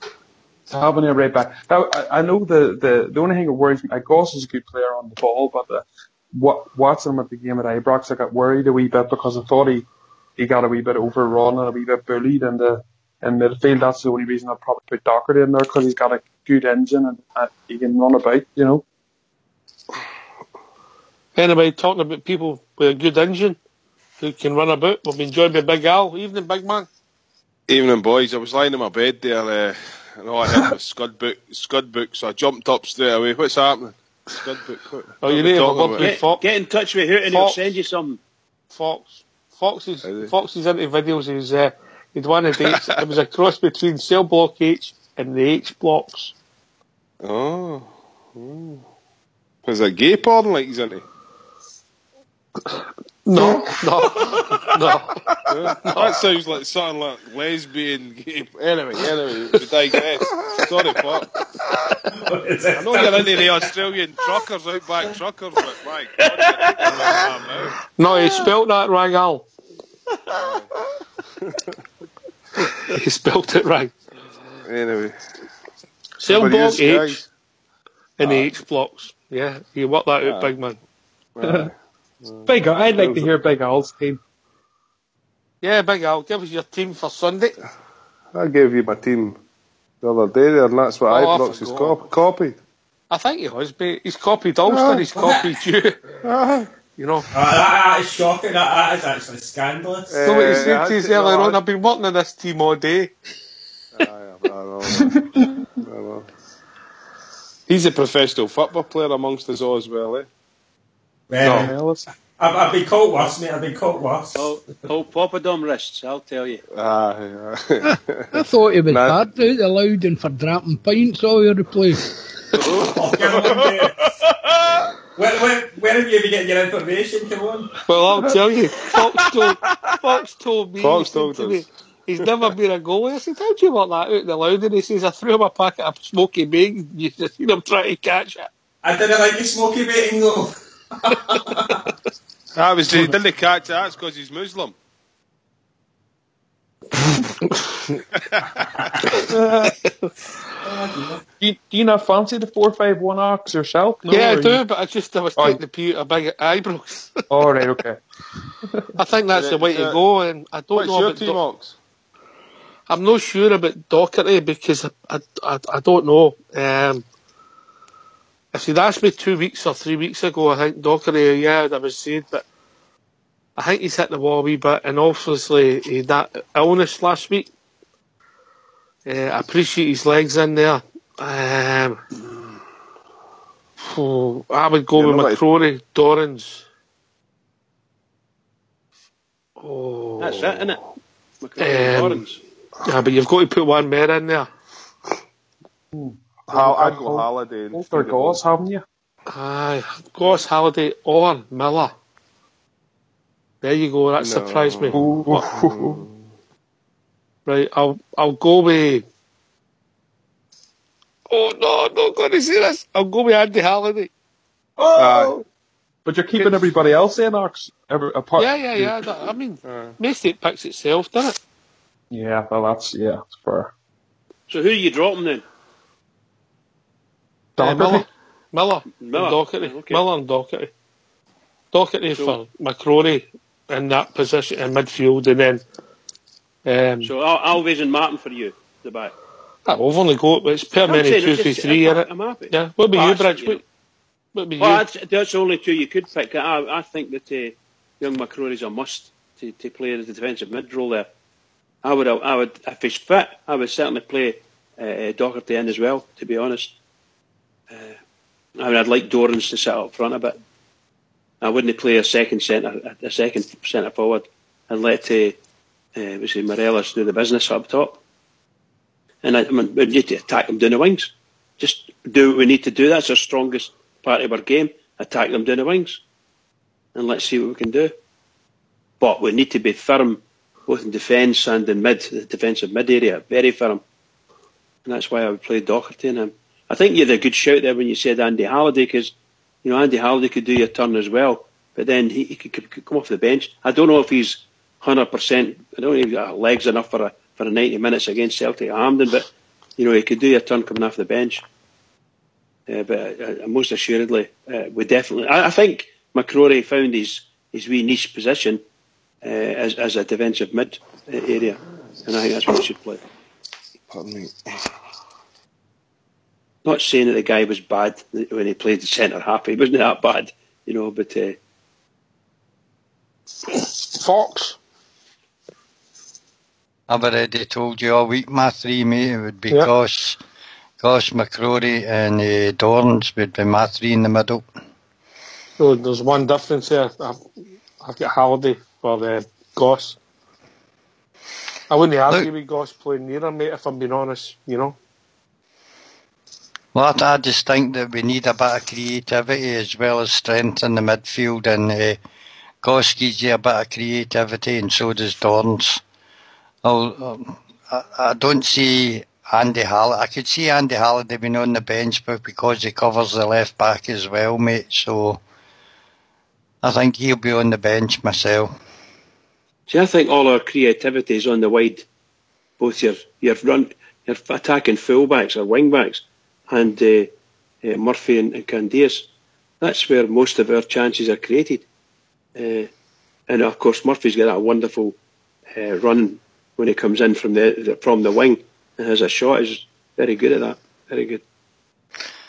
Tavernier right back. Now, I know the only thing that worries me, Goss is a good player on the ball, but watching him at the game at Ibrox, I got worried a wee bit because I thought he got a wee bit overrun and a wee bit bullied in midfield. That's the only reason I'd probably put Doherty in there, because he's got a good engine and he can run about, you know. Anyway, talking about people with a good engine who can run about, we've been joined by Big Al. Evening, big man. Evening, boys. I was lying in my bed there, and all I heard was Scud book, so I jumped up straight away. What's happening? Scud book. You need to get in touch with Hooten and he'll send you some. Fox's into videos. He'd won a date. It was a cross between Cell Block H and the H blocks. Oh. Is it gay porn like he's into? No. That sounds like something like lesbian gay. Anyway, we digress. Sorry, Pop. I know you're into the Australian truckers, outback truckers, but my God, no, he spelt that right, Al. He spelt it right. Anyway. Cell Block H and the H blocks. Yeah, you work that out, big man. Big Al, I'd like to hear Big Al's team. Yeah, Big Al, give us your team for Sunday. I gave you my team the other day there, and that's what Ibrox has copied. I think he has, mate. He's copied Ulster, he's copied you. You know. That is shocking. That is actually scandalous. So what he said to us earlier on, I've been working on this team all day. I know. He's a professional football player amongst us all as well, eh? Well, I've been caught worse, mate. I've been caught worse. Oh, Poppadom wrists, I'll tell you. I thought he was hard out the Loudon for dropping pints all over the place. Where have you been getting your information? Come on. Well, I'll tell you. Fox told me. Fox told us. He's never been a goalie. I said, how'd you work that out in the Loudon? He says, I threw him a packet of smoky bacon. You just seen him trying to catch it. I didn't like the smoky bacon though. He didn't catch it, that's because he's Muslim. Do you not fancy the 4-5-1 Ox yourself? No, yeah, I do, but I was taking the pew a big Ibrox. Oh, right, okay. I think that's the way to go, and I don't know about team, Ox? I'm not sure about Doherty because I don't know. If you'd asked me 2 weeks or 3 weeks ago, I think Doherty, yeah, that was said, but I think he's hit the wall a wee bit, and obviously he had that illness last week. I appreciate his legs in there. I would go with McCrory, Dorans. Oh, that's it, isn't it? McCrory, Dorans. Yeah, but you've got to put one more in there. I'd go Halliday. Both are Goss, haven't you? Aye, Goss, Halliday, or Miller. There you go. That surprised me. Right, I'll go with. Oh no, I'm not going to say this. I'll go with Andy Halliday. Oh, but you're keeping everybody else in, Ox. Apart. Yeah. I mean, Maystate picks itself, doesn't it? Yeah, well, that's fair. So who are you dropping then? Miller. Doherty. Okay. Miller and Doherty. Doherty for McCrory in that position in midfield, and then. So Alves and Martin for you, the back. We've only got it's per many 2-3-3 in it. I'm happy. Yeah. What about you, Bridge? What about you? That's the only two you could pick. I think that young McCrory's a must to play the defensive mid role there. I would if he's fit, I would certainly play Doherty in as well. To be honest, I mean, I'd like Dorrans to sit up front a bit. I wouldn't play a second centre forward. I'd let Morelos do the business up top. And we need to attack them down the wings. Just do what we need to do. That's our strongest part of our game. Attack them down the wings. And let's see what we can do. But we need to be firm, both in defence and in the defensive mid area. Very firm. And that's why I would play Docherty and him. I think you had a good shout there when you said Andy Halliday, because Andy Halliday could do your turn as well, but then he could come off the bench. I don't know if he's 100%. I don't know if he's got legs enough for a 90 minutes against Celtic at Hampden, but he could do your turn coming off the bench. But most assuredly, we definitely. I think McCrory found his wee niche position as a defensive mid area, and I think that's what he should play. Pardon me. Not saying that the guy was bad when he played the centre half. He wasn't that bad, but... Fox? I've already told you all week, my three, mate. It would be Goss, McCrory and Dorrans would be my three in the middle. So there's one difference there. I've got Halliday for Goss. I wouldn't argue with Goss playing near him, mate, if I'm being honest, Well, I just think that we need a bit of creativity as well as strength in the midfield, and Goss gives you a bit of creativity, and so does Dorrans. I don't see Andy Halliday. I could see Andy Halliday being on the bench, but because he covers the left back as well, mate, so I think he'll be on the bench myself. See, I think all our creativity is on the wide, both your attacking fullbacks or wing backs, and Murphy and Candias. That's where most of our chances are created. And of course, Murphy's got that wonderful run when he comes in from the wing and has a shot. He's very good at that. Very good.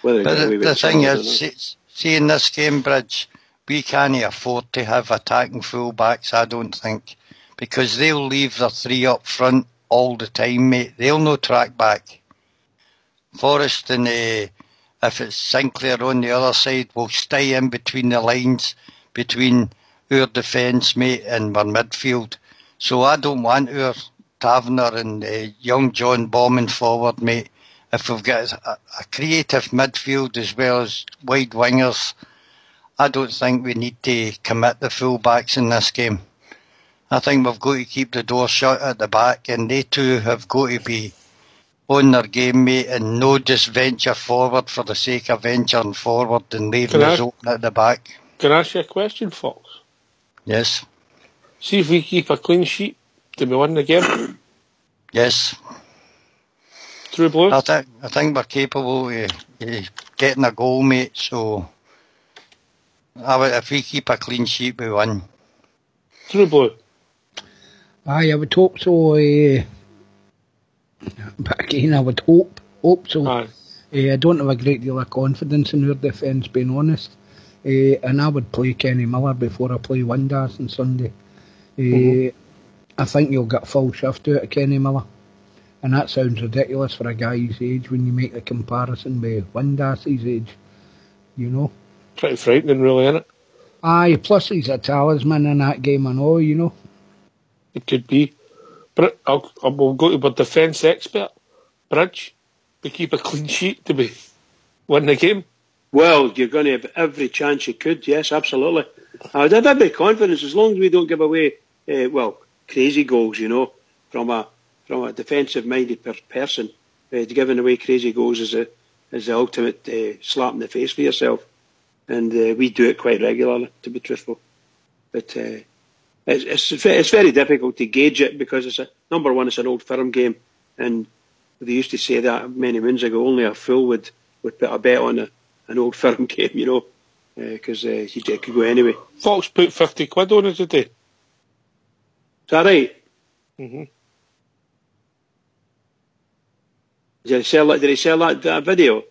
But the thing is, see in this game, Bridge, we can't afford to have attacking fullbacks, I don't think, because they'll leave their three up front all the time, mate. They'll no track back. Forrest and if it's Sinclair on the other side, will stay in between the lines, between our defence, mate, and our midfield. So I don't want our Taverner and young John bombing forward, mate. If we've got a creative midfield as well as wide wingers, I don't think we need to commit the full-backs in this game. I think we've got to keep the door shut at the back, and they too have got to be on their game, mate, and no just venture forward for the sake of venturing forward and leaving us open at the back. Can I ask you a question, Fox? Yes. See if we keep a clean sheet, do we win the game? Yes. True blue? I think we're capable of getting a goal, mate, so if we keep a clean sheet, we win. True blue? Aye, I would hope so. But again, I would hope so. I don't have a great deal of confidence in our defence, being honest. And I would play Kenny Miller before I play Windass on Sunday. I think you'll get full shift out of Kenny Miller. And that sounds ridiculous for a guy his age when you make the comparison with Windass's age. Pretty frightening, really, isn't it? Aye, plus he's a talisman in that game and all, It could be. But we'll go to our defence expert, Bridge. We keep a clean sheet to be win the game. Well, you're going to have every chance you could, yes, absolutely. I'd have every confidence as long as we don't give away, crazy goals, from a defensive-minded person. Giving away crazy goals is the ultimate slap in the face for yourself. And we do it quite regularly, to be truthful. But it's very difficult to gauge it because it's number one, it's an old firm game, and they used to say that many moons ago. Only a fool would put a bet on an old firm game, because it could go anyway. Fox put 50 quid on it today. Is that right? Mm-hmm. Did he sell that video?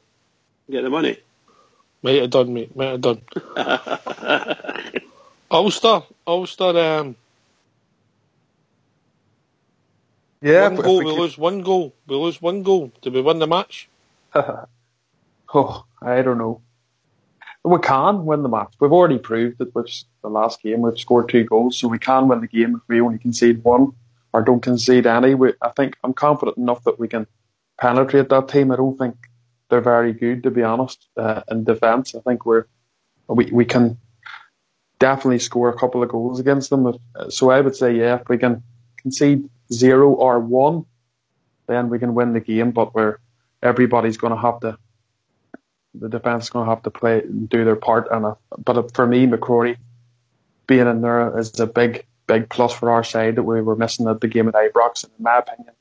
Get the money? Might have done, mate. Might have done. Ulster. Yeah, one goal, we lose one goal. We lose one goal. Did we win the match? I don't know. we can win the match. We've already proved that with the last game we've scored 2 goals, so we can win the game if we only concede 1 or don't concede any. I think I'm confident enough that we can penetrate that team. I don't think they're very good, to be honest, in defence. I think we can definitely score a couple of goals against them. So I would say, yeah, if we can concede 0 or 1, then we can win the game. But everybody's going to have to. The defence is going to have to play and do their part. But for me, McCrory being in there is a big plus for our side that we were missing at the game at Ibrox. And in my opinion,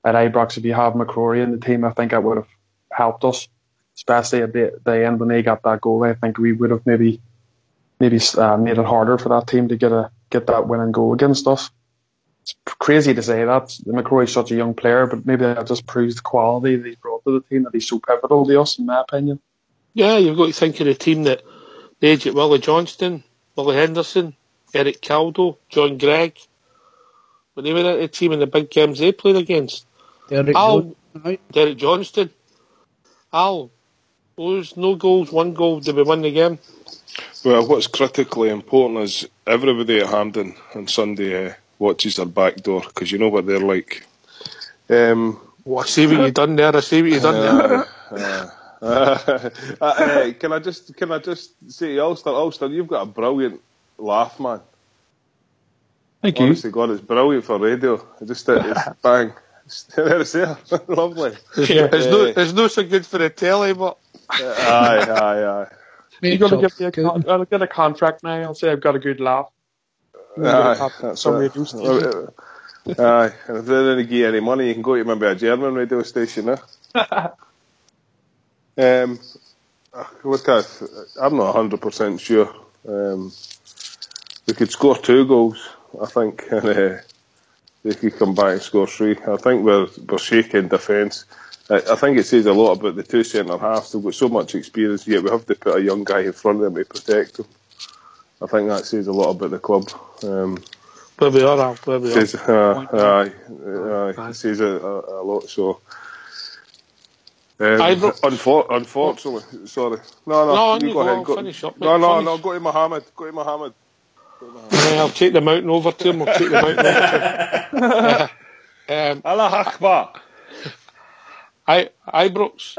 at Ibrox, if you have McCrory in the team, I think that would have helped us, especially at the end when they got that goal. I think we would have maybe made it harder for that team to get that winning goal against us. It's crazy to say that. McCrory's such a young player, but maybe that just proves the quality that he's brought to the team, that he's so pivotal to us, in my opinion. Yeah, you've got to think of the team that the age of Willie Johnston, Willie Henderson, Eric Caldo, John Gregg. When they were at the team in the big games they played against. Derek Johnston. Those no goals, 1 goal, did we win the game? Well, what's critically important is everybody at Hampden on Sunday watches their back door, because you know what they're like. I see what you done there. Can I just say to Ulster, you've got a brilliant laugh, man. Thank you. Honestly, God, it's brilliant for radio. It's bang. There it's there. Lovely. It's not so good for the telly, but aye. You're going to give me I'll get a contract now. I'll say I've got a good laugh. Aye, and if they didn't give you any money, you can go to maybe a German radio station, I'm not 100% sure. We could score 2 goals, I think, and they could come back and score 3. I think we're shaky in defence. I think it says a lot about the 2 centre-halves. They've got so much experience, yet we have to put a young guy in front of them to protect them. I think that says a lot about the club. Where we are. It says a lot. So, unfortunately, sorry. No, you go ahead. Finish up. No, go to Mohammed. I'll take the mountain over to him. Allah Akbar. Ibrox.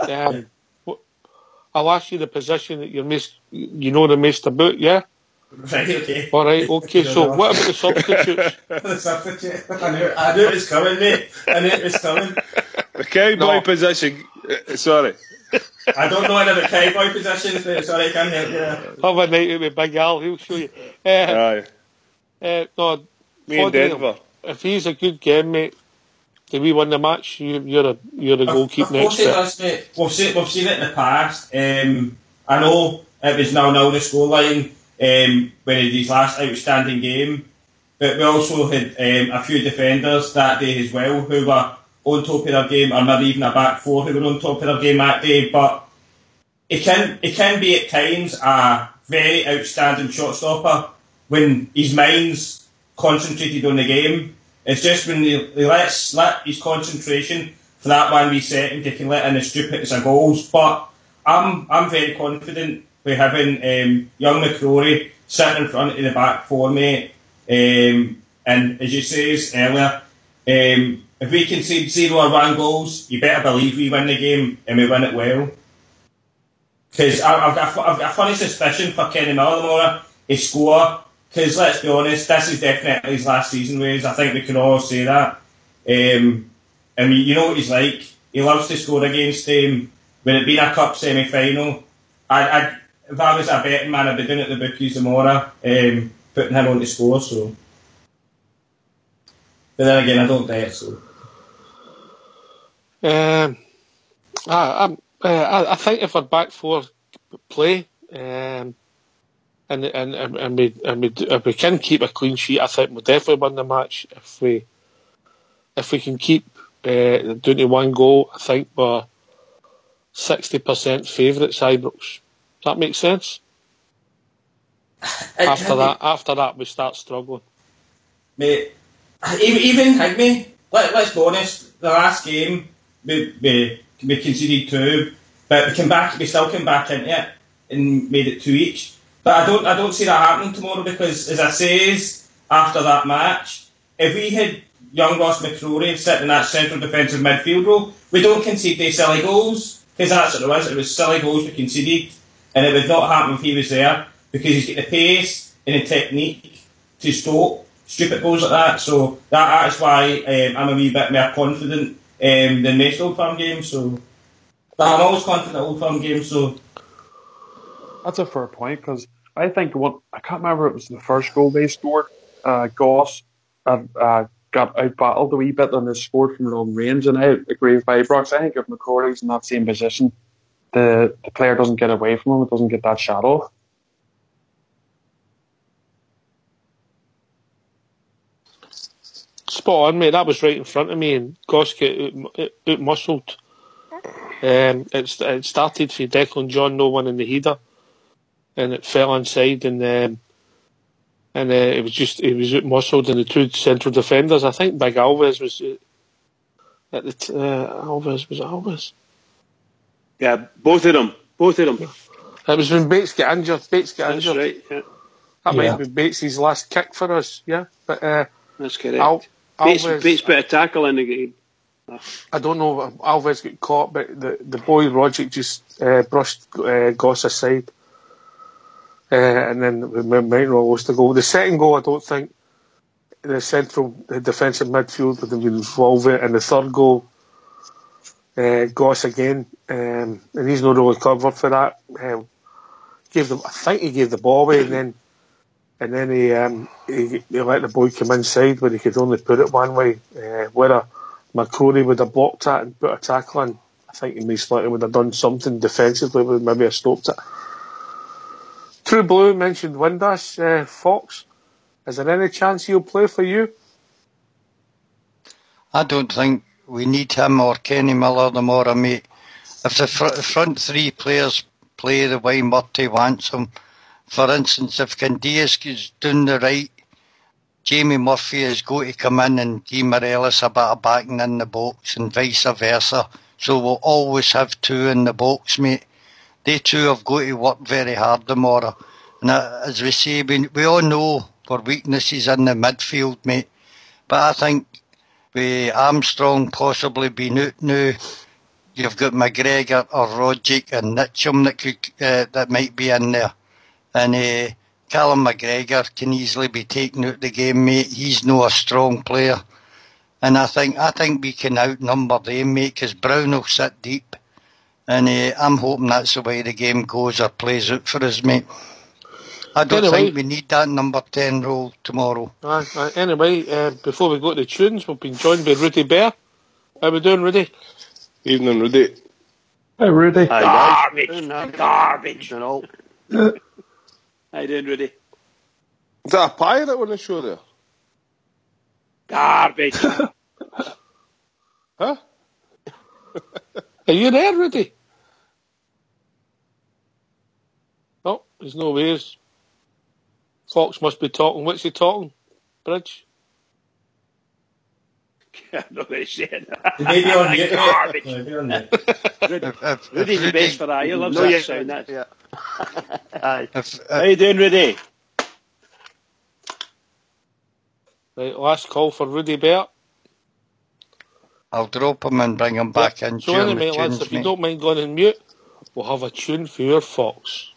I'll ask you the position that you know the most about, yeah? Right, okay. Alright, okay, so what about the substitutes? The substitute. I knew it was coming, mate. The cowboy position. Sorry. I don't know any of the cowboy positions, mate. Sorry, I can't help you. Have a night with Big Al, he'll show you. Aye. No, me in Denver. If he's a good game, mate, do we win the match? You're a goalkeeper next to it. Mate. We've seen it in the past. I know it was 0-0 the scoreline when he did his last outstanding game, but we also had a few defenders that day as well who were on top of their game, or maybe even a back 4 who were on top of their game that day. But it can be at times a very outstanding shot stopper when his mind's concentrated on the game. It's just when he lets his concentration for that one wee second, he can let in the stupidest of goals. But I'm very confident with having young McCrory sitting in front of the back 4, mate. And as you says earlier, if we concede 0 or 1 goals, you better believe we win the game and we win it well. Because I've got a funny suspicion for Kenny Millamora to score. Because let's be honest, this is definitely his last season with us. I think we can all say that. And you know what he's like. He loves to score against when it being a cup semi-final. If I was a betting man, I'd be doing it at the bookies tomorrow, putting him on to score. So, but then again, I don't bet. So, I think if our back 4 play, and if we can keep a clean sheet, I think we'll definitely win the match. If we can keep down to 1 goal, I think we're 60% favourites, Ibrox. Does that make sense? After that, we start struggling. Mate, even Higme, let's be honest. The last game we conceded 2, but we still came back into it. and made it 2 each. But I don't see that happening tomorrow because, as I says after that match, if we had young Ross McCrory sitting in that central defensive midfield role, we don't concede these silly goals, because that's what it was. It was silly goals we conceded, and it would not happen if he was there, because he's got the pace and the technique to stop stupid goals like that. So that's why I'm a wee bit more confident than most Old Firm games. So I'm always confident at Old Firm games. So that's a fair point, because I think I can't remember, it was the first goal they scored. Goss got out-battled a wee bit and they scored from long range, and I agree with Ibrox. I think if McCrory's in that same position, the player doesn't get away from him, it doesn't get that shot off. Spot on, mate. That was right in front of me, and Goss got out-muscled. It started for Declan John, no one in the header, and it fell inside, and it was out-muscled, and the two central defenders, I think Big Alves was at the Alves? Yeah, both of them. It was when Bates got injured. That's right, yeah. That might have been Bates' last kick for us, yeah. But that's correct. Bates put a tackle in the game. I don't know if Alves got caught, but the boy Rogic just brushed Goss aside. And then Maitland lost the goal. The second goal, I don't think the defensive midfield would have been involved in. And the third goal, Goss again, and he's not really covered for that. I think he gave the ball away, and then he let the boy come inside where he could only put it one way. Whether McCrory would have blocked that and put a tackle in, I think he most likely would have done something defensively, would maybe have stopped it. True Blue mentioned Windass, Fox. Is there any chance he'll play for you? I don't think we need him or Kenny Miller tomorrow, mate. If the front three players play the way Murty wants them, for instance, if Candias goes down the right, Jamie Murphy has got to come in and give Morelos a bit of backing in the box and vice versa. So we'll always have two in the box, mate. They two have got to work very hard tomorrow. And as we say, we all know our weaknesses in the midfield, mate. But I think with Armstrong possibly being out now, you've got McGregor or Rogic and Mitchum that might be in there. And Callum McGregor can easily be taken out of the game, mate. He's not a strong player. And I think we can outnumber them, mate, because Brown will sit deep. And I'm hoping that's the way the game goes or plays out for us, mate. I don't think we need that number 10 role tomorrow. Anyway, before we go to the tunes, we've been joined by Rudy Bear. How we doing, Rudy? Evening, Rudy. Hey, Rudy. Garbage and all. How you doing, Rudy? Is that a pirate on the show there? Garbage. Huh? Are you there, Rudy? Oh, there's no ways. Fox must be talking. What's he talking? Bridge? I know what he said. Maybe on mute. Garbage. Maybe on mute. Rudy's the best for that. He loves that sound. Yeah. Aye. How you doing, Rudy? Right, last call for Rudy Bear. I'll drop him and bring him back in. So anyway, lads, if you don't mind going on mute, we'll have a tune for your Fox.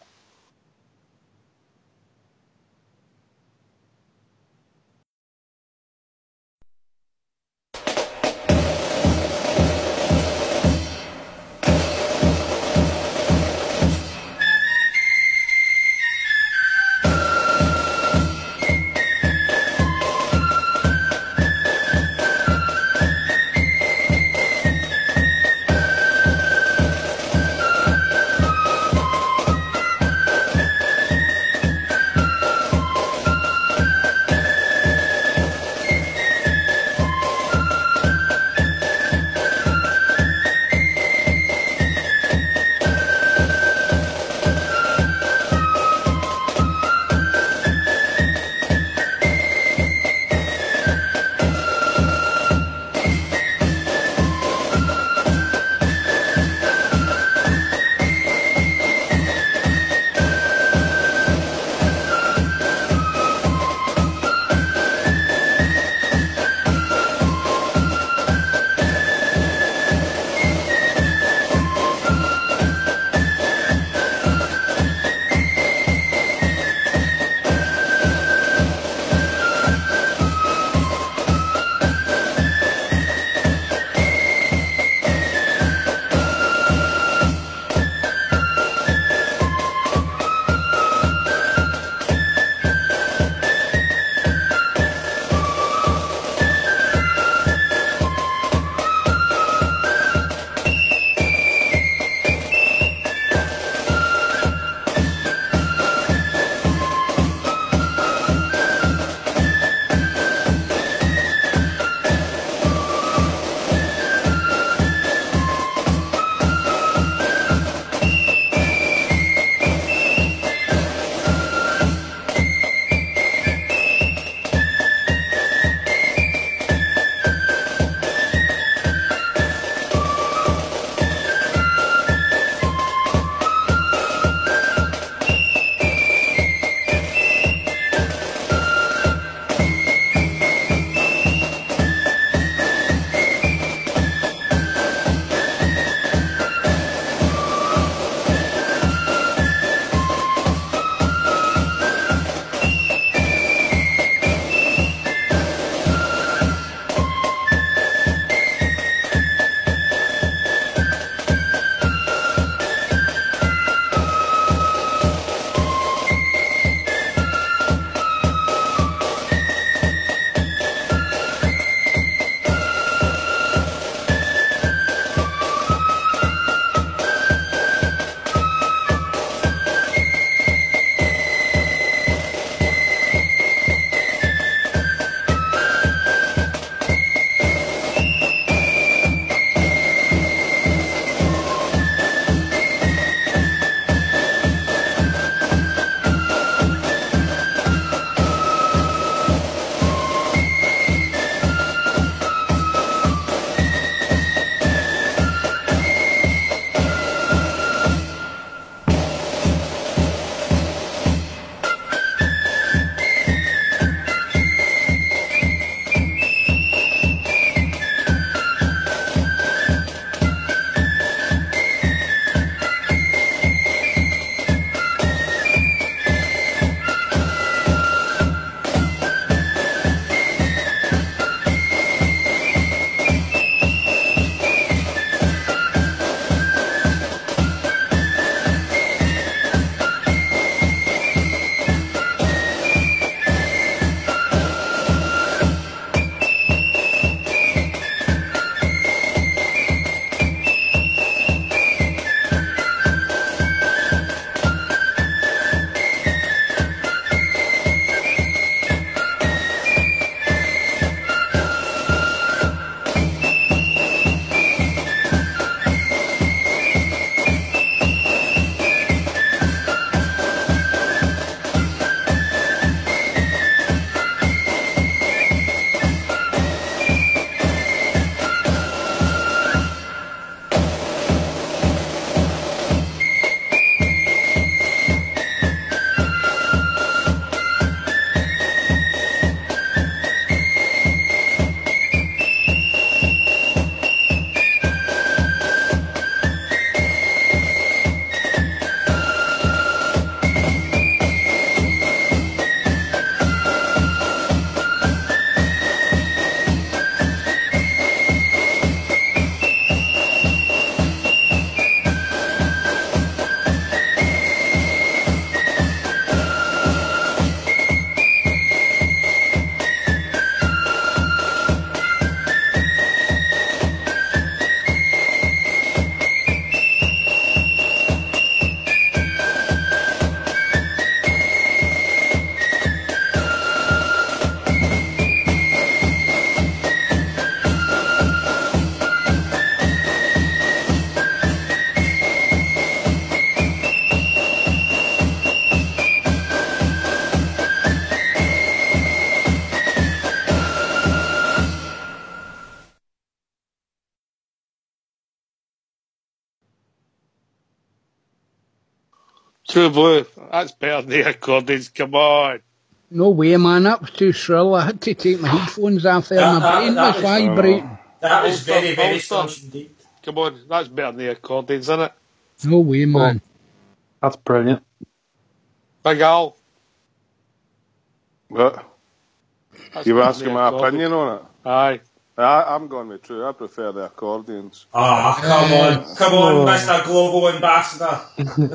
True Blue, that's better than the accordions, come on. No way, man, that was too shrill. I had to take my headphones off there and my brain was vibrating. That was very, very Ulster. staunch indeed. Come on, that's better than the accordions, isn't it? No way, man. That's brilliant. Big Al. What? That's You were better asking than my the opinion on it? Aye. I'm going with True. I prefer the accordions. Ah, come on, Mr. Global Ambassador.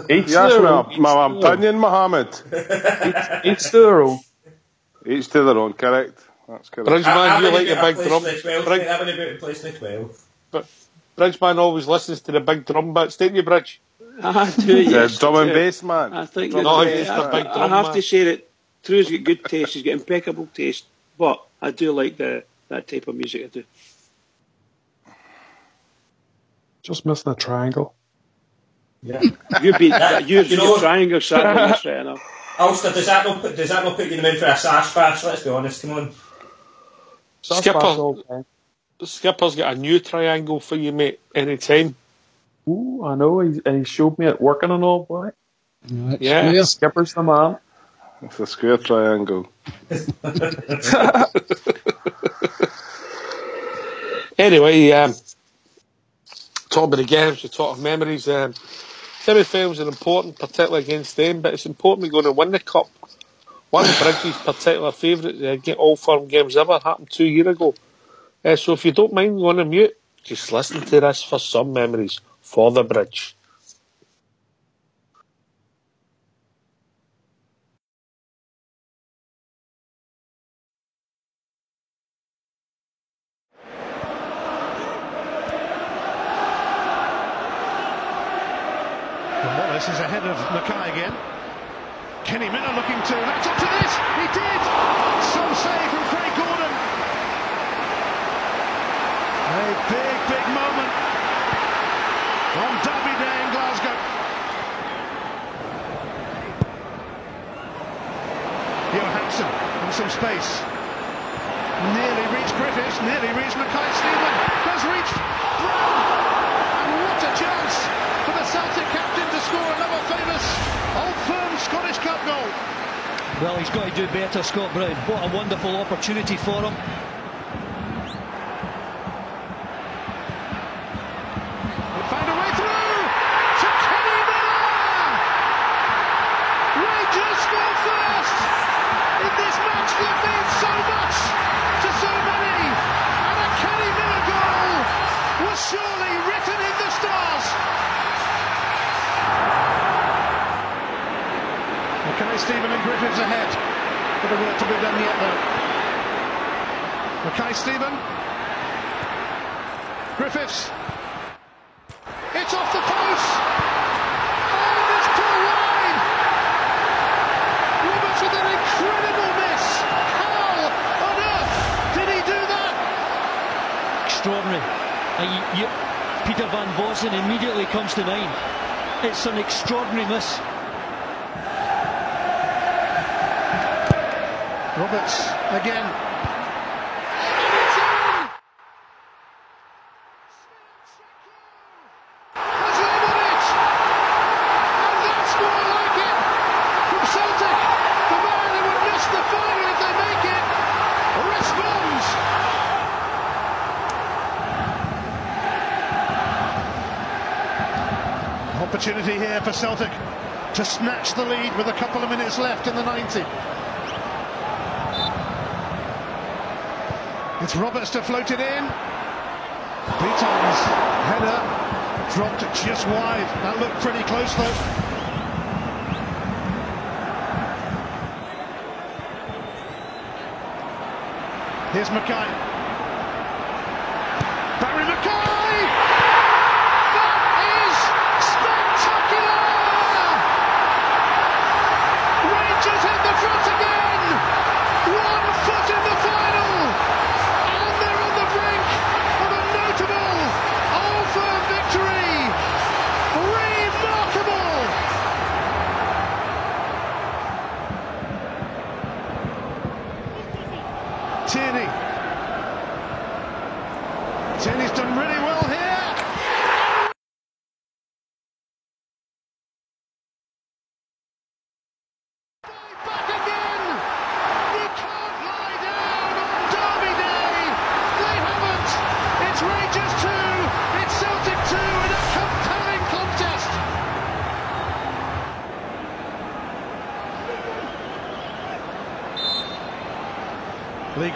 You asked me my opinion, Mohammed. Each to their own. Each to their own, correct. That's correct. Bridgeman, you like the big drum. Bridgeman always listens to the big drum bits, don't you, Bridge? I do, yes. Drum and bass, man. I think No, that, he's just a big I drum have man. to say that True's got good taste, he's got impeccable taste, but I do like that type of music, I do. Just missing a triangle. Yeah. Your triangle sadly, that's right enough. Ulster, does that not put you in the mood for a sash bash? Let's be honest, come on. Skipper's got a new triangle for you, mate, any time. Ooh, I know, he showed me it working and all, boy. Yeah. Skipper's the man. It's a square triangle. Anyway, talk about the games, we talk of memories. Semi-finals are important, particularly against them, but it's important we're going to win the cup. One of Bridges' particular favourite All Firm games ever happened 2 years ago. So if you don't mind going on mute, just listen to this for some memories for the Bridge. Wallace is ahead of Mackay again. Kenny Miller looking to latch up to this. He did. Some save from Craig Gordon. A big moment on Derby Day in Glasgow. Johansson in some space. Nearly reached Griffiths, nearly reached Mackay. Stephen has reached Brown. And what a chance for the Celtic captain to score another famous Old Firm Scottish Cup goal. Well, he's got to do better, Scott Brown. What a wonderful opportunity for him. He found a way through to Kenny Miller. Rangers score first in this match that means so much to so many. And a Kenny Miller goal was surely written in the stars. Mackay, Stephen and Griffiths ahead. Bit of work to be done yet though. Mackay, Stephen. Griffiths. It's off the post. Oh, it's pulled wide. Roberts with an incredible miss. How on earth did he do that? Extraordinary. Peter Van Vossen immediately comes to mind. It's an extraordinary miss. Roberts again. And it's in! Has labelled it! And that's more like it from Celtic. The man who would miss the final if they make it responds. Opportunity here for Celtic to snatch the lead with a couple of minutes left in the 90. It's Roberts to float it in. Beaton's header dropped just wide. That looked pretty close though. Here's Mackay. Barry Mackay! That is spectacular! Rangers in the front again! 1 foot in the final! And they're on the brink of a notable Old Firm victory! Remarkable! Tierney's done really well here.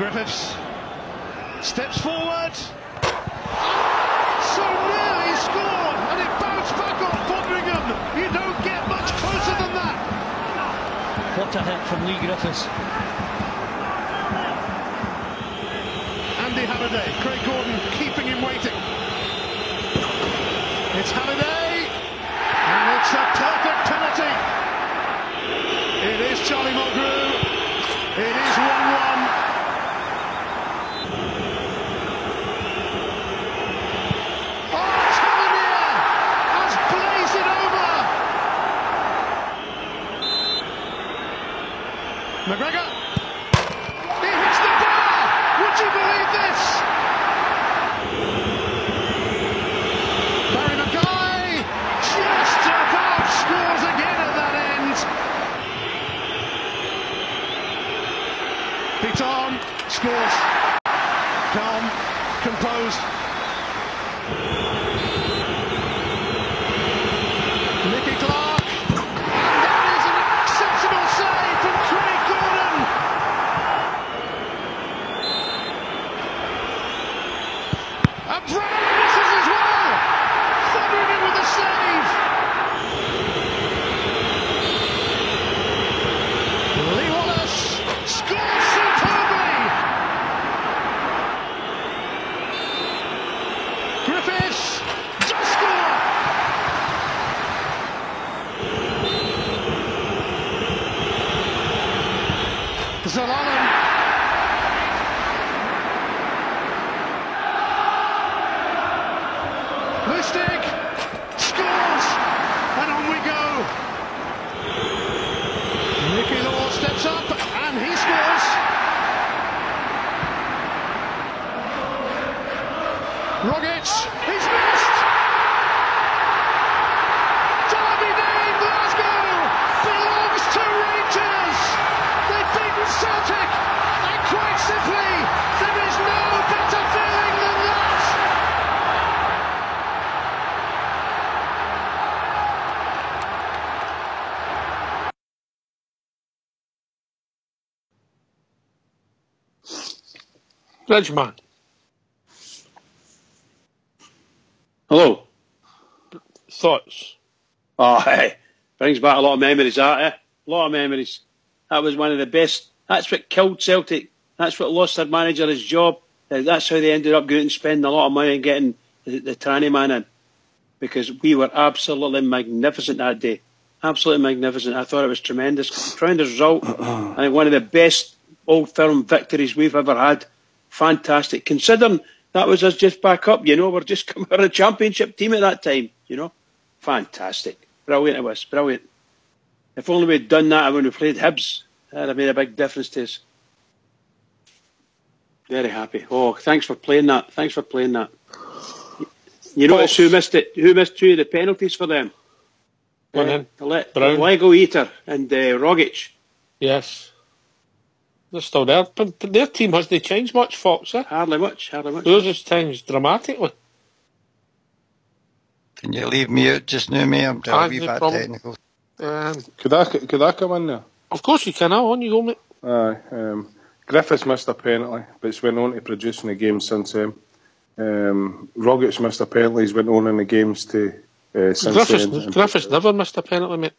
Griffiths steps forward. So nearly scored, and it bounced back off Fodringham. You don't get much closer than that. What a hit from Lee Griffiths. Andy Halliday, Craig Gordon keeping him waiting. It's Halliday, and it's a perfect penalty. It is Charlie Mulgrew. It is 1-1. Oh, Tavernier has blazed it over. McGregor. He hits the bar. Would you believe this? Barry Mackay just about scores again at that end. Piton scores. Calm, composed. Nicky Clark. And that is an exceptional save from Craig Gordon. And Brown misses as well. Thundering in with a save. Lee Wallace scores superbly. Griffiths does score. Zalalam. Lustig scores, and on we go. Nicky Law steps up, and he scores. Rogic, he's missed. Derby Day in Glasgow belongs to Rangers. They've beaten Celtic, and quite simply, there is no better feeling than that. Bridgeman. Hello. Thoughts? Oh, hey. Brings back a lot of memories, that, eh? A lot of memories. That was one of the best. That's what killed Celtic. That's what lost their manager his job. That's how they ended up going and spending a lot of money and getting the tranny man in. Because we were absolutely magnificent that day. Absolutely magnificent. I thought it was tremendous. Tremendous result. I think one of the best Old Firm victories we've ever had. Fantastic. Considering that was us just back up, you know, we're just coming out of a championship team at that time, you know. Fantastic. Brilliant it was. Brilliant. If only we'd done that when we played Hibs, that'd have made a big difference to us. Very happy. Oh, thanks for playing that. Thanks for playing that. You notice who missed it? Who missed two of the penalties for them? Brown. Lego Eater and Rogic. Yes. They're still there, but their team hasn't changed much, Fox, eh? Hardly much, hardly much. Theirs has changed dramatically. Can you leave me out just now, mate? I'm doing a wee bit technical. Could I come in there? Of course you can. On you go, mate. Aye. Griffiths missed a penalty, but it's went on to produce in the game since then. Rogic missed a penalty. He's went on in the games to since then. Griffiths never missed a penalty, mate.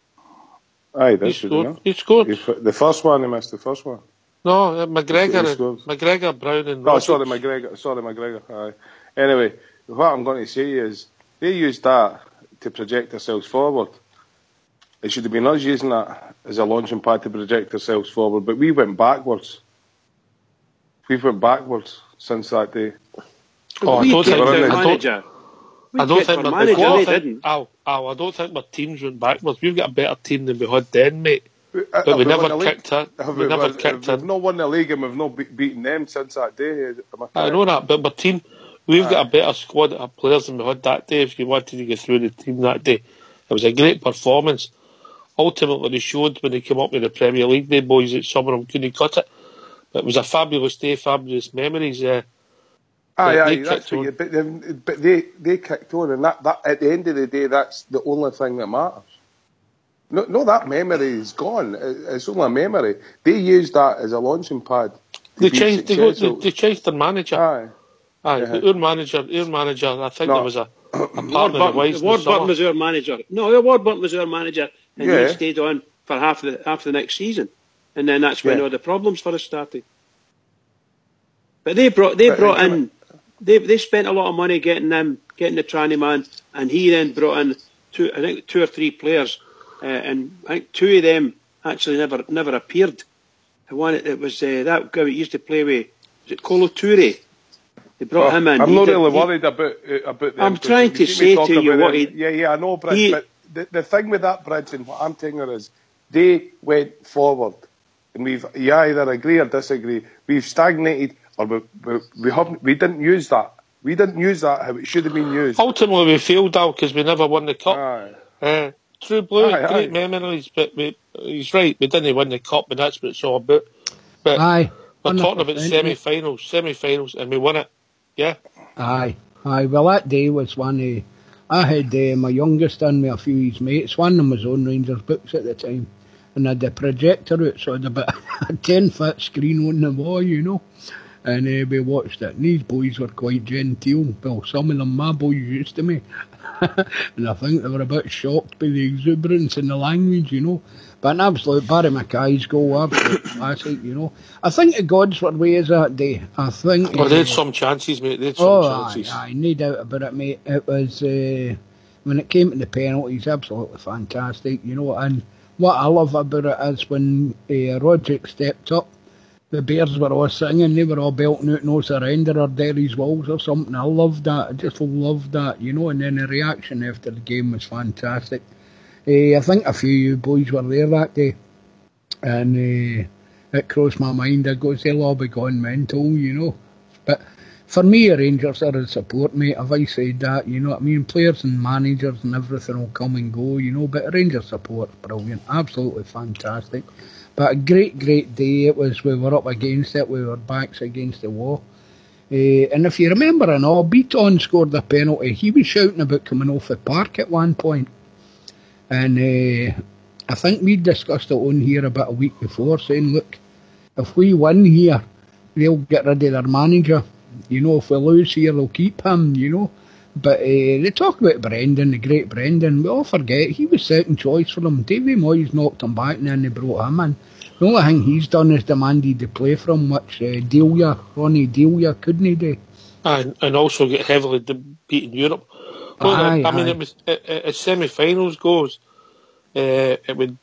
Aye, he scored. He scored. The first one, he missed the first one. No, McGregor, Brown and Rogic. Sorry, McGregor. Aye. Anyway, what I'm going to say is, they used that to project themselves forward. It should have been us using that as a launching pad to project ourselves forward, but we went backwards. We've went backwards since that day. Oh, I don't think my teams went backwards. We've got a better team than we had then, mate. But we never kicked in. We've not won the league and we've not beaten them since that day. I know that, but my team, we've got a better squad of players than we had that day. If you wanted to get through the team that day, it was a great performance. Ultimately, they showed when they came up with the Premier League, the boys that some of them couldn't cut it. But it was a fabulous day, fabulous memories. That's what but they kicked on, and that at the end of the day, that's the only thing that matters. No, that memory is gone. It's only a memory. They used that as a launching pad They be changed. successful. They changed their manager. Aye. Our manager. I think there was a partner of Wise. Ward Burton was our manager. No, Ward Burton was our manager, and he stayed on for half the next season, and then that's when all the problems for us started. But they spent a lot of money getting the tranny man, and he then brought in two or three players, and I think two of them actually never appeared. The one it was that guy who used to play with, was it Colo Touré? They brought him in. I'm not really worried about them. I'm trying to say to you what he... Yeah, I know, Bridge, but the thing with that, Bridge, and what I'm telling you is, they went forward, and you either agree or disagree. We've stagnated, or we didn't use that. We didn't use that how it should have been used. Ultimately, we failed out because we never won the cup. True Blue, great memories, but he's right. We didn't win the cup, and that's what it's all about. But we're talking about semi-finals, and we won it. Yeah. Aye. Well, that day was one. I had my youngest in with a few of his mates. One of them was on Rangers books at the time, and I had the projector out, so I had about a 10-foot screen on the wall, you know. And we watched it, and these boys were quite genteel. Well, some of them, my boys used to me. And I think they were a bit shocked by the exuberance in the language, you know. But an absolute Barry Mackay's goal, absolute classic, you know. I think the gods were ways that day. I think... they had some chances, mate. They had some chances. Aye, no doubt about it, mate. It was... when it came to the penalties, absolutely fantastic, you know. And what I love about it is when Roderick stepped up, the Bears were all singing, they were all belting out No Surrender or Derry's Walls or something. I loved that, I just loved that, you know. And then the reaction after the game was fantastic. I think a few of you boys were there that day, and it crossed my mind, I goes, they'll all be gone mental, you know. But for me, Rangers are a support, mate. Have I said that, you know what I mean? Players and managers and everything will come and go, you know, but Rangers support, brilliant, absolutely fantastic. But a great day it was. We were up against it, we were backs against the wall. And if you remember and all, Beaton scored the penalty. He was shouting about coming off the park at one point. And I think we discussed it on here about a week before, saying, look, if we win here, they'll get rid of their manager. You know, if we lose here, they'll keep him, you know. But they talk about Brendan, the great Brendan. We all forget he was second choice for them. Davy Moyes knocked him back and then they brought him in. The only thing he's done is demanded to play from, which Ronnie Delia couldn't he do? And also get heavily beaten in Europe. Well, it was as semi-finals goes. It would.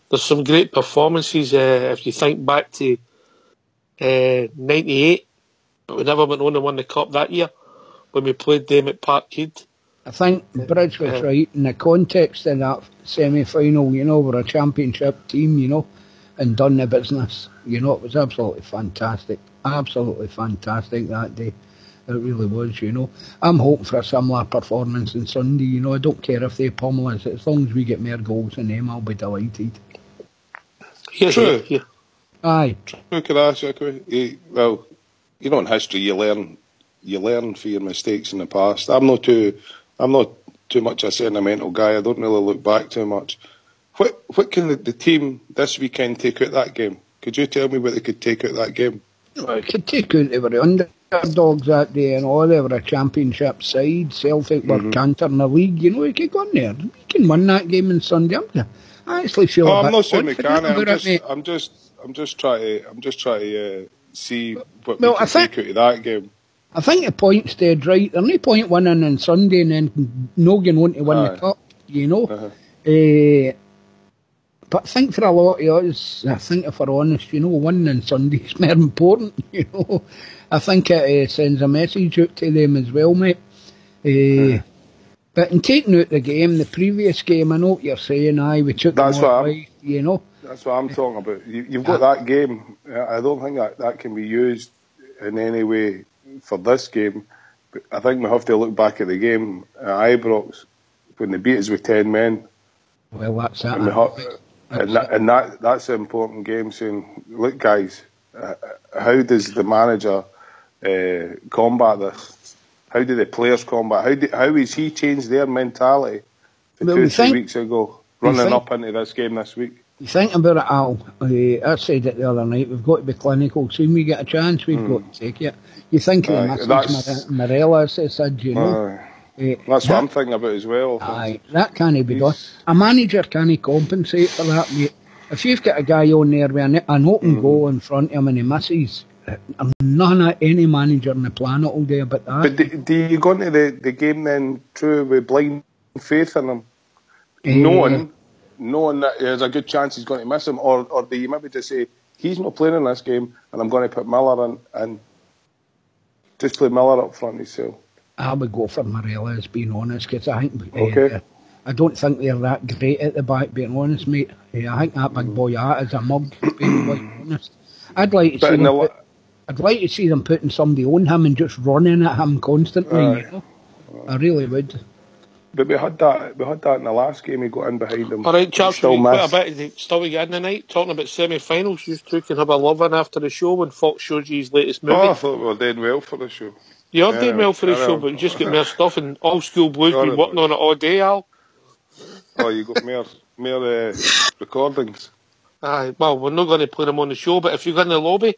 There's some great performances. If you think back to 98, but we never went on and won the cup that year when we played them at Parkhead. I think Bridge was right in the context of that semi-final. You know, we're a championship team, you know, and done the business. You know, it was absolutely fantastic that day. It really was, you know. I'm hoping for a similar performance on Sunday, you know. I don't care if they pummel us. As long as we get more goals than them, I'll be delighted. True. Yeah. Aye. True, could I ask you a question? Well, you know, in history you learn from your mistakes in the past. I'm not too much a sentimental guy. I don't really look back too much. What can the team this weekend take out that game? Could you tell me what they could take out that game? Well, it could take out they were the underdogs that day and all. They were a championship side. Celtic were canter in the league. You know, you could go in there. You can win that game on Sunday. I actually feel I'm not saying we can. I'm just trying to see what we can take out of that game. I think the point's dead right. They're no point winning on Sunday and then no going on to win the cup, you know. But I think for a lot of us, I think if we're honest, you know, winning on Sunday is more important, you know. I think it sends a message out to them as well, mate. But in taking out the game, the previous game, I know what you're saying, we took them away, you know. That's what I'm talking about. You've got that game. I don't think that can be used in any way for this game. But I think we have to look back at the game at Ibrox when they beat us with 10 men. Well, that's that. And that's an important game, saying, look guys, how does the manager combat this? How do the players combat? How has he changed their mentality from 2-3 weeks ago, running up into this game this week? You think about it, Al. I said it the other night. We've got to be clinical. Soon we get a chance, we've got to take it. You think of the message Morelos said, you know. That's what I'm thinking about as well. Aye, that can't be done. A manager can't compensate for that, mate. If you've got a guy on there with an open goal in front of him and he misses, any manager on the planet will do about that. But do you go into the game then true with blind faith in him, knowing that there's a good chance he's going to miss him, or do you maybe just say he's not playing in this game and I'm going to put Miller in and just play Miller up front himself? I would go for Morelos, being honest, because I think I don't think they're that great at the back, being honest, mate. I think that big boy is a mug, being quite honest. I'd like to see them putting somebody on him and just running at him constantly. You know? I really would. But we had that in the last game. He got in behind him. All right, chaps, still to get in the night. Talking about semi-finals, you two can have a love in after the show when Fox shows you his latest movie. Oh, I thought we were doing well for the show. You are doing well for the show, but you just get more stuff, and Old School Blues been working on it all day, Al. Oh, you got more recordings. Aye, well, we're not going to play them on the show, but if you go in the lobby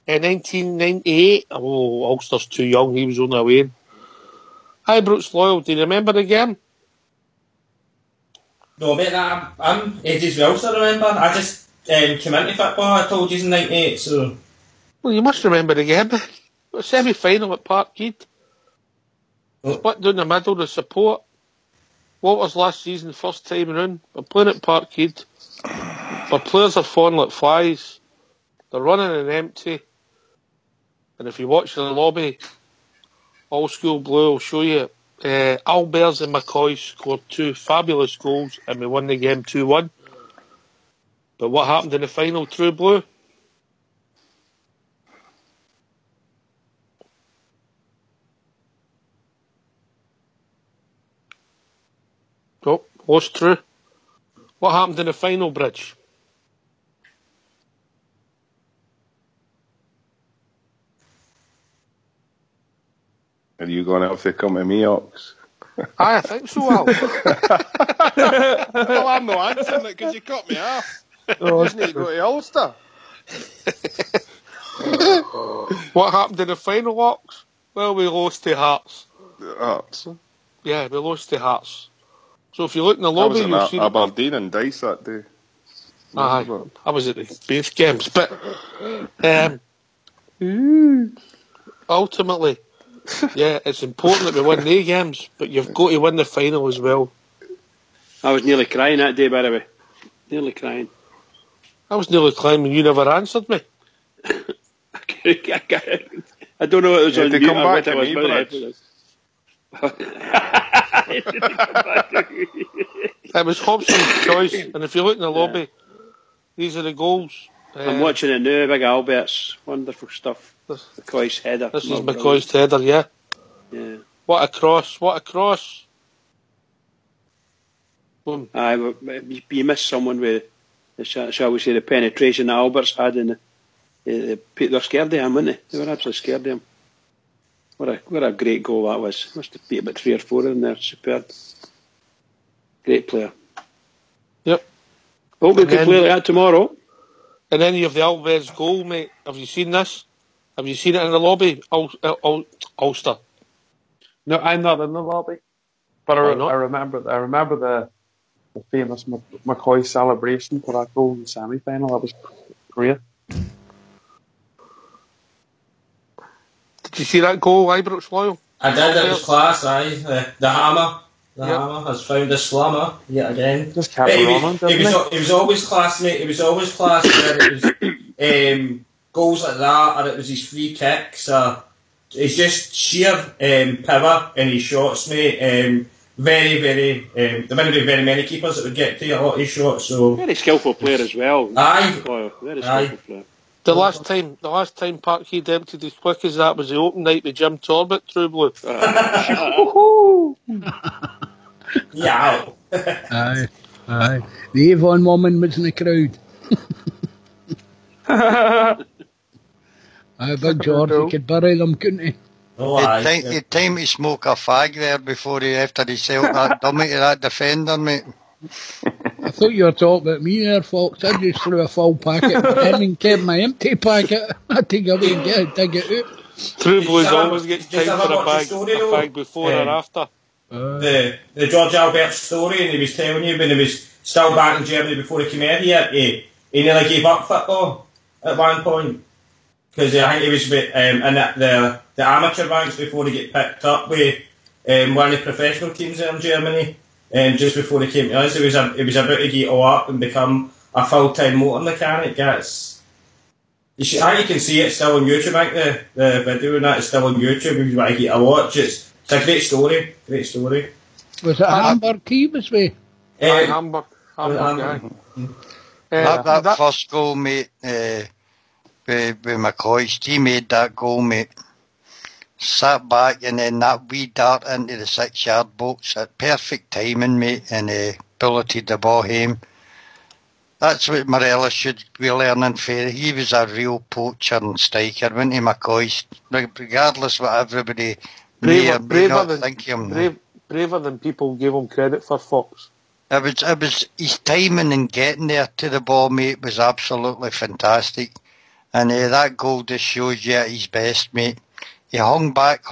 in 1998, Ulster's too young, he was on the way in. Ibrox Loyal, do you remember the game? No, mate, I'm ages well, so I remember. I just came into football, I told you, in 98, so... Well, you must remember the game. A semi-final at Parkhead. Split down the middle, the support. Walters last season, first time round. We're playing at Parkhead. Our players are falling like flies. They're running and empty. And if you watch the lobby, Old School Blue will show you. Albers and McCoy scored 2 fabulous goals and we won the game 2-1. But what happened in the final, True Blue? Oh, lost True. What happened in the final, Bridge? Are you going to have to come to me, Ox? Aye, I think so, Al. Well, I'm not answering it because you cut me off. You just need to go to Ulster. What happened in the final, Ox? Well, we lost to Hearts. Hearts? Yeah, we lost to Hearts. So if you look in the lobby, you'll see... Aberdeen and Dice that day. Aye, I was at the base games. But ultimately, yeah, it's important that we win the games, but you've got to win the final as well. I was nearly crying that day, by the way. Nearly crying. I was nearly crying when you never answered me. I don't know what it was on to mute. Come back to me, It was Hobson's choice, and if you look in the lobby, these are the goals. I'm watching it now, big Albert's wonderful stuff. McCoy's header. This is McCoy's header, yeah. Yeah. What a cross, what a cross. Boom. Aye, you miss someone with, shall we say, the penetration that Albert's had, and they're scared of him, weren't they? They were absolutely scared of him. What a great goal that was. Must have beat about 3 or 4 in there. Superb. Great player. Yep. Hope we can play like that tomorrow. And then you have the Alves goal, mate. Have you seen this? Have you seen it in the lobby? Ulster. No, I'm not in the lobby. But I remember the famous McCoy celebration for that goal in the semi-final. That was great. Did you see that goal, Ibrox Loyal? I did, it was class, aye. The hammer. The hammer has found a slammer yet again. Just kept it was always class, mate. It was always class. It was goals like that, or it was his free kicks. It's just sheer power in his shots, mate. Very, very. There wouldn't be very many keepers that would get to a lot of his shots. So very skillful player as well. Aye. Very skillful player. The last time Parkhead emptied as quick as that was the open night with Jim Torbett, True Blue. Yeah. Aye. The Avon woman was in the crowd. Big George, he could bury them, couldn't he? He'd time to smoke a fag there before after he sold that dummy to that defender, mate. I thought you were talking about me there, Fox. I just threw a full packet in and kept my empty packet. I take it away and dig it out. True Blues always gets time for a bag before or after. The George Albert story, and he was telling you when he was still back in Germany before he came out here, he nearly gave up football at one point. Because I think he was in the amateur ranks before he get picked up with one of the professional teams there in Germany. Just before he came to us, he was about to get all up and become a full-time motor mechanic. I think you can see it still on YouTube. I think the video and that is still on YouTube if you want to get a watch. It's a great story. Great story. Was it Hamburg he was with? Hamburg, yeah. That first goal, mate, with McCoist, he made that goal, mate. Sat back and then that wee dart into the 6-yard box at perfect timing, mate, and bulleted the ball home. That's what Morelos should be learning for. He was a real poacher and striker, wasn't he, McCoist? Regardless what everybody may or may not think of him. Braver than people gave him credit for, Fox. It was his timing and getting there to the ball, mate, was absolutely fantastic. And that goal just shows you at his best, mate. He hung back,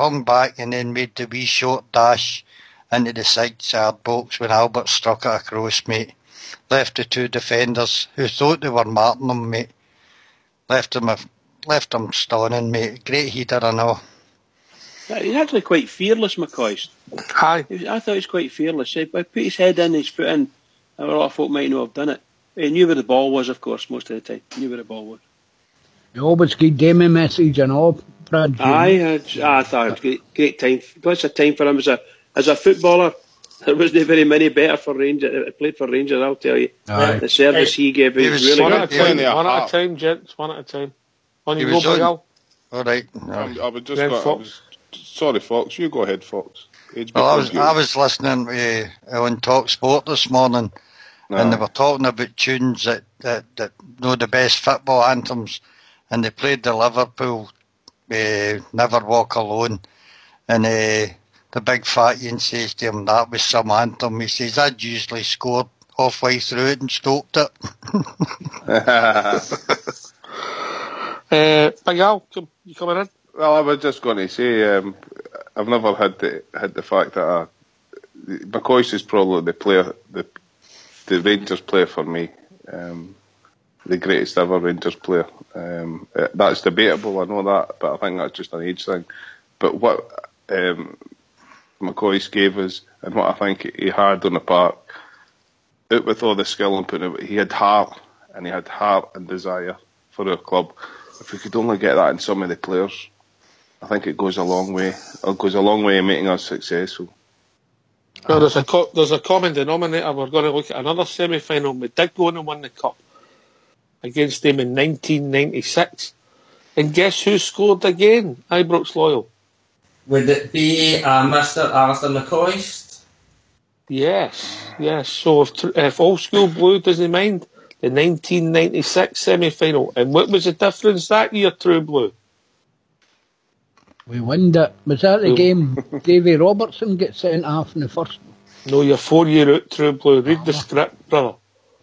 and then made the wee short dash into the 6-yard box when Albert struck it across, mate. Left the two defenders who thought they were marking him, mate. Left him stunning, mate. Great header and all. He's actually quite fearless, McCoist. Aye. I thought he was quite fearless. He put his head in, his foot in. A lot of folk might not have done it. He knew where the ball was, of course, most of the time. He knew where the ball was. He always gave them a message and all, Brad. I thought it was great time. Lots of time for him as a footballer. There wasn't very many better for Rangers. Played for Rangers, I'll tell you. Aye. The service he gave was really one good. One at a time, gents. One at a time. On you go, Miguel. All right. I would just sorry, Fox. You go ahead, Fox. Well, I was listening on Talk Sport this morning, and they were talking about tunes that know the best football anthems, and they played the Liverpool Never Walk Alone, and the big fat Ian says to him that was some anthem. He says I'd usually scored halfway through it and stopped it. Big Al, you coming in? Well, I was just going to say I've never had the fact that McCoist is probably the player, the Rangers player for me, the greatest ever Rangers player. That's debatable, I know that, but I think that's just an age thing. But what McCoist gave us and what I think he had on the park, out with all the skill and putting it, he had heart and desire for our club. If we could only get that in some of the players, I think it goes a long way. It goes a long way in making us successful. Well, there's a common denominator. We're going to look at another semi-final. We did go on and win the cup against them in 1996. And guess who scored again? Ibrox Loyal. Would it be Mr. Alistair McCoist? Yes. So if Old School Blue doesn't mind, the 1996 semi-final. And what was the difference that year, True Blue? We won it. Was that the game Davy Robertson gets sent off in the first? No, you're 4 year out, True Blue. Read the script, brother.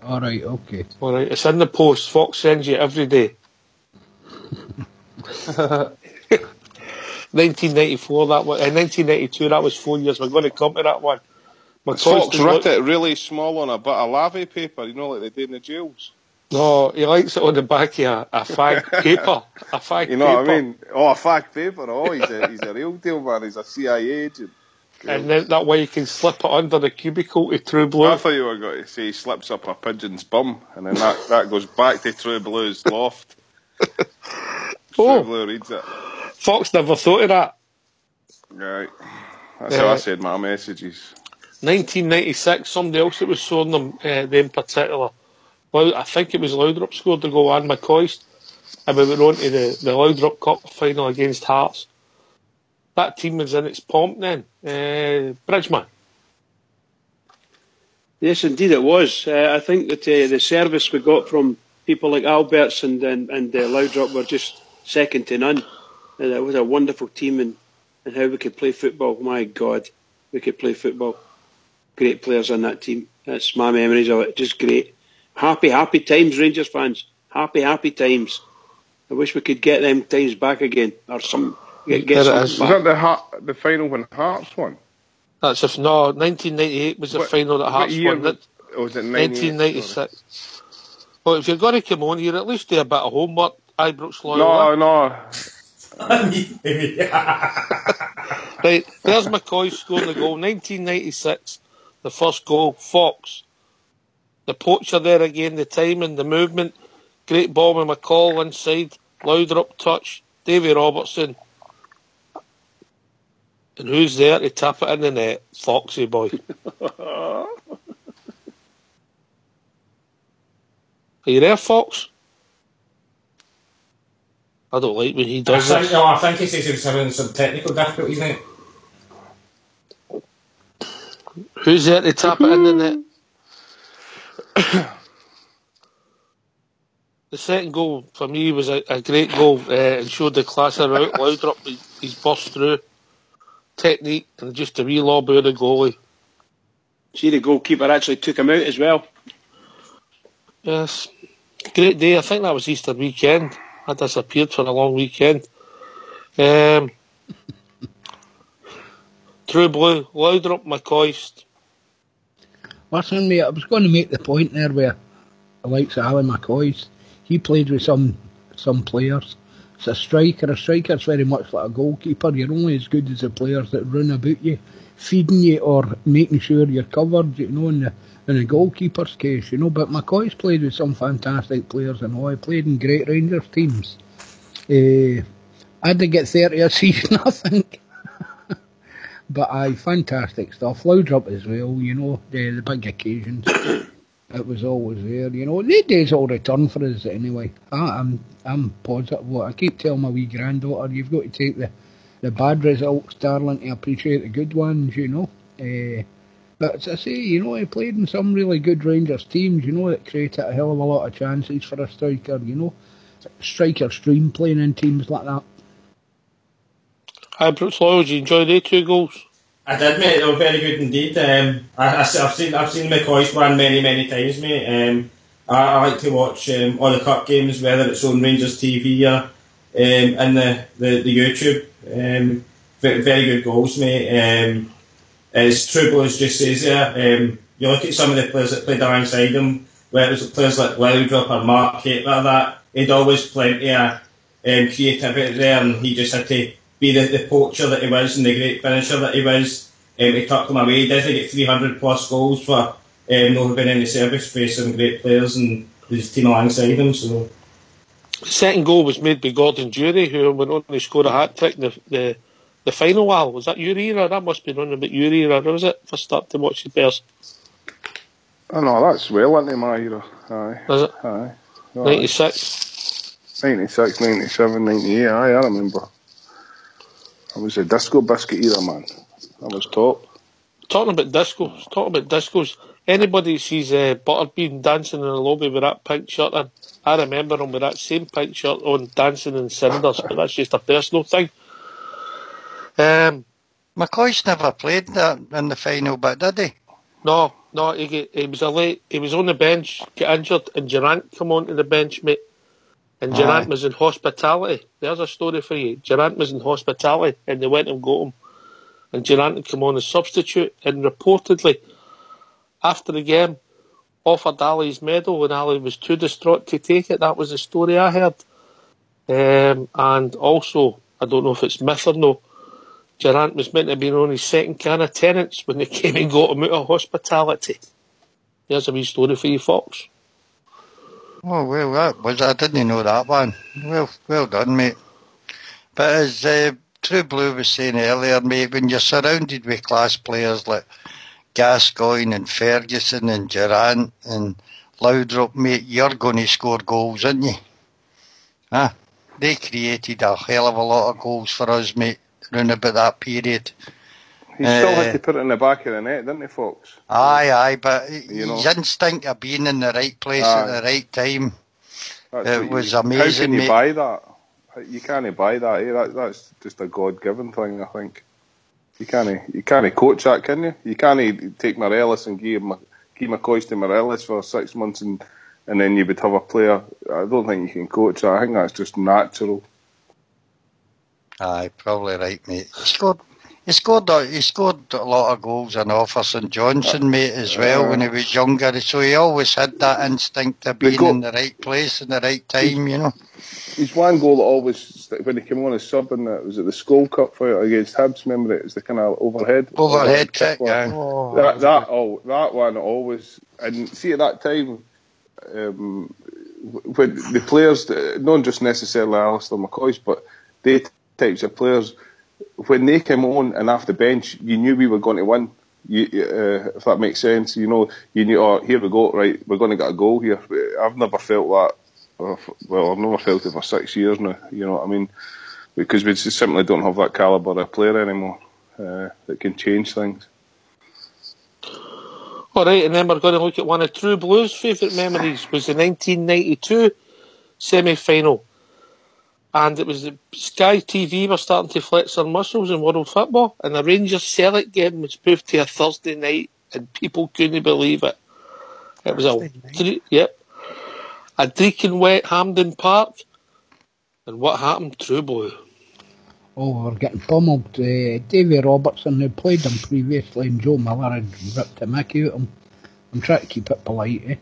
All right, okay. All right, it's in the post. Fox sends you every day. 1994, that was. 1992, that was 4 years. We're going to come to that one. Fox wrote it really small on a bit of lave paper, like they do in the jails. No, he likes it on the back of a fag paper. A fag you know paper. What I mean? Oh, a fag paper. Oh, he's a real deal, man. He's a CIA agent. Cool. And then that way you can slip it under the cubicle to True Blue. I thought you were going to say he slips up a pigeon's bum, and then that goes back to True Blue's loft. True Blue reads it. Fox never thought of that. Right. That's how I said my messages. 1996, somebody else that was showing them in particular. Well, I think it was Laudrup scored the goal and McCoist, and we went on to the Laudrup Cup final against Hearts. That team was in its pomp then. Bridgman. Yes, indeed it was. I think that the service we got from people like Alberts and Laudrup were just second to none. It was a wonderful team and how we could play football. My God, we could play football. great players in that team. That's my memories of it. Just great. Happy times, Rangers fans. Happy times. I wish we could get them times back again, or some get Was something back. that the final when Hearts won? 1998 was the final that Hearts won. Was it 1996? Well, if you're going to come on here, at least do a bit of homework, Ibrox Loyola. No. Right, there's McCoy scoring the goal. 1996, the first goal. Fox. The poacher there again, the timing, the movement. Great ball with McCall inside. Laudrup touch. Davy Robertson. And who's there to tap it in the net? Foxy boy. Are you there, Fox? I don't like when he does this. I think he says he was having some technical difficulties now. Who's there to tap it in the net? The second goal for me was a great goal and showed the class of Laudrup. He's burst through. Technique and just a wee lob out of the goalie. See, the goalkeeper actually took him out as well. Yes. Great day. I think that was Easter weekend. I disappeared for a long weekend. True Blue, Laudrup, McCoist. Listen, mate, I was going to make the point there where the likes of Alan McCoist, he played with some players. It's a striker. A striker's very much like a goalkeeper. You're only as good as the players that run about you, feeding you or making sure you're covered, you know, in the goalkeeper's case, you know. But McCoy's played with some fantastic players and all. He played in great Rangers teams. I had to get 30 a season, I think. But fantastic stuff. Laudrup as well, you know, the big occasions. It was always there, you know. The days will return for us anyway. I'm positive. What I keep telling my wee granddaughter, you've got to take the bad results, darling, to appreciate the good ones, you know. But as I say, you know, he played in some really good Rangers teams, you know, that created a hell of a lot of chances for a striker, you know. Striker's dream playing in teams like that. Ibrox Loyal, did you enjoy their 2 goals? I did, mate. They were very good indeed. I've seen McCoy's one many times, mate. I like to watch all the cup games, whether it's on Rangers TV or in the YouTube. Very good goals, mate. As True Blues just says there, you look at some of the players that played alongside him, whether it was players like Laudrup or Mark Kate like that, he'd always plenty of creativity there, and he just had to be the poacher that he was and the great finisher that he was. He tucked them away. He doesn't get 300 plus goals for not having any service for some great players and his team alongside him. So the second goal was made by Gordon Dury, who went on to score a hat-trick in the final while. Was that your era? That must be running about your era, was it? If I start to watch the Bears. Oh no, that's well into my era. Aye. Was it? Aye. 96? 96, 97, 98, aye, I remember. I was a disco biscuit era, man. That was top. Talking about discos. Anybody sees Butterbean dancing in the lobby with that pink shirt on, I remember him with that same pink shirt on dancing in cinders, but that's just a personal thing. McCoy's never played that in the final, but did he? No, he was he was on the bench, got injured, and Durant come onto the bench, mate. And Durant was in hospitality. There's a story for you. Durant was in hospitality, and they went and got him. And Durant had come on as substitute, and reportedly, after the game, offered Ali his medal, and Ali was too distraught to take it. That was the story I heard. And also, I don't know if it's myth or no, Durant was meant to have been on his second can of tenants when they came and got him out of hospitality. There's a wee story for you, Fox. Oh, well, I didn't know that one. Well done, mate. But as True Blue was saying earlier, mate, when you're surrounded with class players like Gascoigne and Ferguson and Durant and Laudrup, mate, you're going to score goals, aren't you? They created a hell of a lot of goals for us, mate, round about that period. He still had to put it in the back of the net, didn't he, Fox? Aye, but his instinct of being in the right place at the right time, it was amazing, How can you mate. buy that? You can't buy that, eh? That's just a God-given thing, I think. You can't coach that, can you? You can't take Morelos and give McCoy to Morelos for 6 months and then you would have a player. I don't think you can coach that. I think that's just natural. Aye, probably right, mate. He scored a lot of goals and off for St Johnstone, mate, as well when he was younger. So he always had that instinct of being in the right place in the right time, you know. He's one goal that always, when he came on as sub in that, was it the Skull Cup fight against Hibs, remember it? It was the kind of overhead kick, yeah. That one always, and see at that time, when the players, not just necessarily Alistair McCoy's, but they types of players, when they came on and off the bench, you knew we were going to win. If that makes sense, you knew, oh, here we go, right, we're going to get a goal here. I've never felt that. Well, I've never felt it for 6 years now, you know what I mean? Because we just simply don't have that calibre of player anymore that can change things. Alright, and then we're going to look at one of True Blue's favourite memories, was the 1992 semi-final. And it was the Sky TV were starting to flex their muscles in world football, and the Rangers-Celtic game was moved to a Thursday night, and people couldn't believe it. It was a dreaking wet Hampden Park. And what happened? True Blue. Oh, we're getting pummeled. Davy Robertson, who played him previously, and Joe Miller had ripped a mickey out him. I'm trying to keep it polite, eh?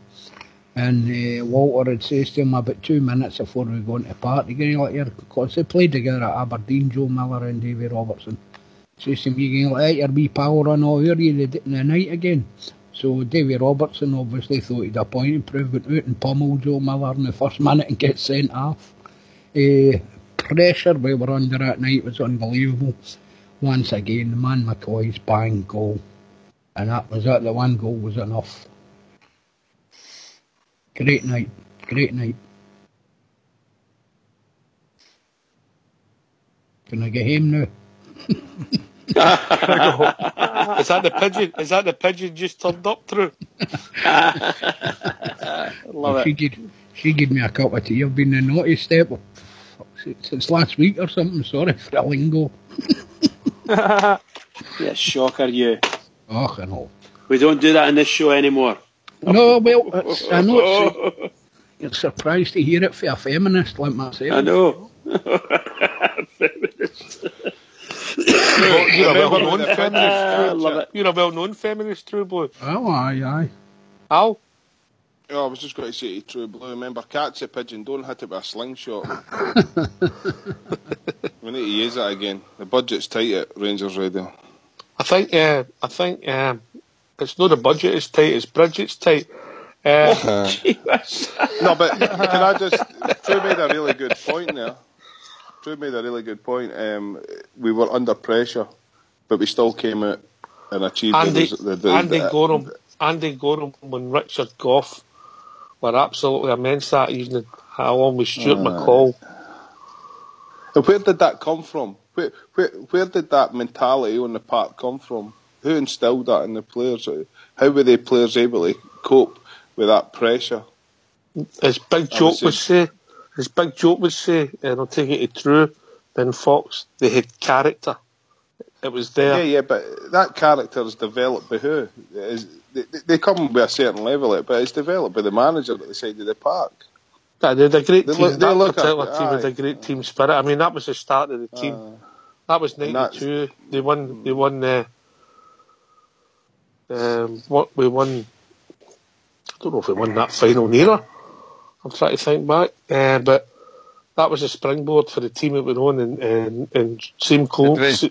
And Walter had said to him about 2 minutes before we go into the party, going to let your, because they played together at Aberdeen, Joe Miller and Davy Robertson. Says to him, you're going to let your wee pal run all over you in the night again. So Davy Robertson obviously thought he'd a point improvement out and pummeled Joe Miller in the first minute and get sent off. Pressure we were under that night was unbelievable. Once again, the man McCoy's bang goal. And that was it, the one goal was enough. Great night. Can I get home now? Is that the pigeon just turned up through? Love it. She gave me a cup of tea. I've been in the naughty step since last week or something. Sorry for the lingo. Yeah, shocker you. Oh, I know. We don't do that in this show anymore. No, well, I know you're surprised to hear it from a feminist like myself. I know. You're a well-known feminist. Love it. You're a well-known feminist, True Blue. Oh, aye. Al? Oh, I was just going to say to True Blue, remember, catch a pigeon, don't hit it with a slingshot. We need to use that again. The budget's tight at Rangers Radio. I think it's not the budget is tight, it's Bridget's tight. No, but can I just... True made a really good point there. We were under pressure, but we still came out and achieved Andy Gorham and Richard Gough were absolutely immense that evening, along with Stuart McCall. And where did that come from? Where did that mentality on the park come from? Who instilled that in the players? How were the players able to cope with that pressure? As Big Joke would say, and I'll take it to True, Ben Fox, they had character. It was there. Yeah, but that character is developed by who? They come with a certain level, but it's developed by the manager at the side of the park. Yeah, they had a great team. That particular team had a great team spirit. I mean, that was the start of the team. That was 92. They won. What we won. I don't know if we won that final neither. I'm trying to think back, but that was a springboard for the team that went on and seemed close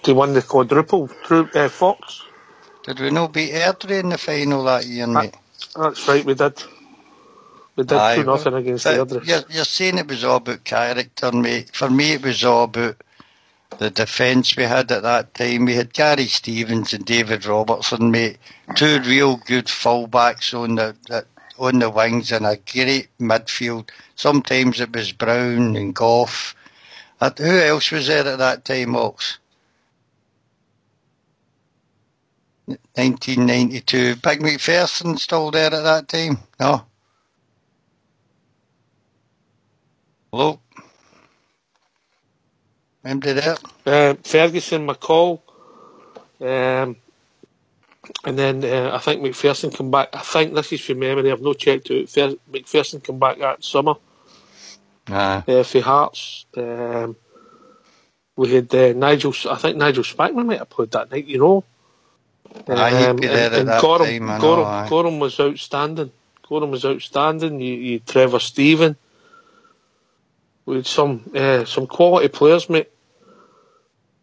to win the quadruple through Fox. Did we not beat Airdrie in the final that year, mate? That's right, we did. We did 2-0 against Airdrie. You're saying it was all about character, mate. For me, it was all about the defence we had at that time. We had Gary Stevens and David Robertson, mate. Two real good fullbacks on the wings and a great midfield. Sometimes it was Brown and Gough. Who else was there at that time, Ox? 1992. Big McPherson still there at that time? No? Hello? Remember that? Ferguson, McCall, And then I think McPherson come back. I think this is from memory. I've no checked out. McPherson come back that summer. For Hearts. We had Nigel. I think Nigel Spackman might have played that night. You know. He'd be there at that time. I know. Gorham was outstanding. You Trevor Stephen. We had some quality players, mate.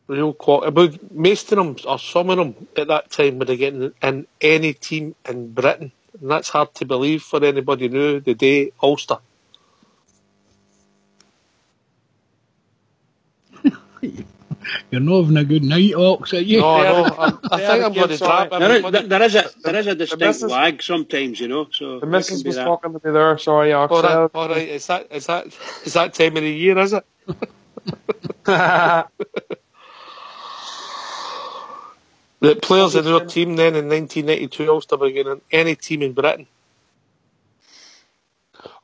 Real quality. About most of them, or some of them, at that time would have gotten in any team in Britain, and that's hard to believe for anybody new. The day Ulster. You're not having a good night, Ox, are you? No, I think I'm going to drop. There is a distinct lag sometimes, you know. So the missus was talking to me there. Sorry, Ox. All right. Is that time of the year? Is it? The players in your team then in 1992 Ulster were getting in any team in Britain.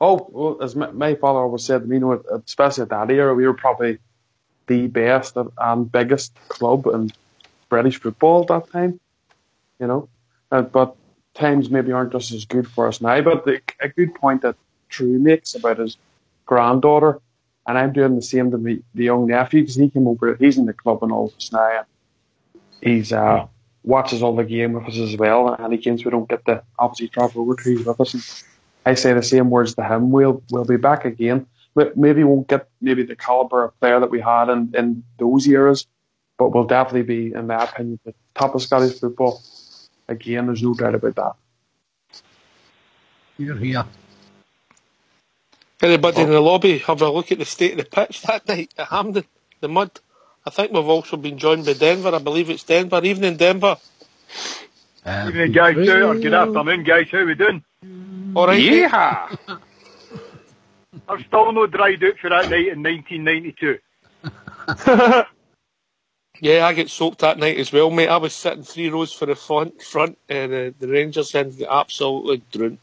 Oh, well, as my father always said, you know, especially at that era, we were probably the best and biggest club in British football at that time, you know. But times maybe aren't just as good for us now. But a good point that True makes about his granddaughter, and I'm doing the same to the young nephew, because he came over, he's in the club and all this now, and he's watches all the game with us as well, and any games we don't get to obviously travel over to, he's with us. And I say the same words to him. We'll be back again. Maybe won't get the calibre of player that we had in those eras, but we'll definitely be, in my opinion, the top of Scottish football. Again, there's no doubt about that. You're here. Anybody in the lobby have a look at the state of the pitch that night at Hampden, the mud? I think we've also been joined by Denver. I believe it's Denver. Evening, Denver. Evening, guys. Or good afternoon, guys. How we doing? All right. Yeah. I'm still not dried out for that night in 1992. Yeah, I get soaked that night as well, mate. I was sitting 3 rows for the front and the Rangers end got absolutely drowned.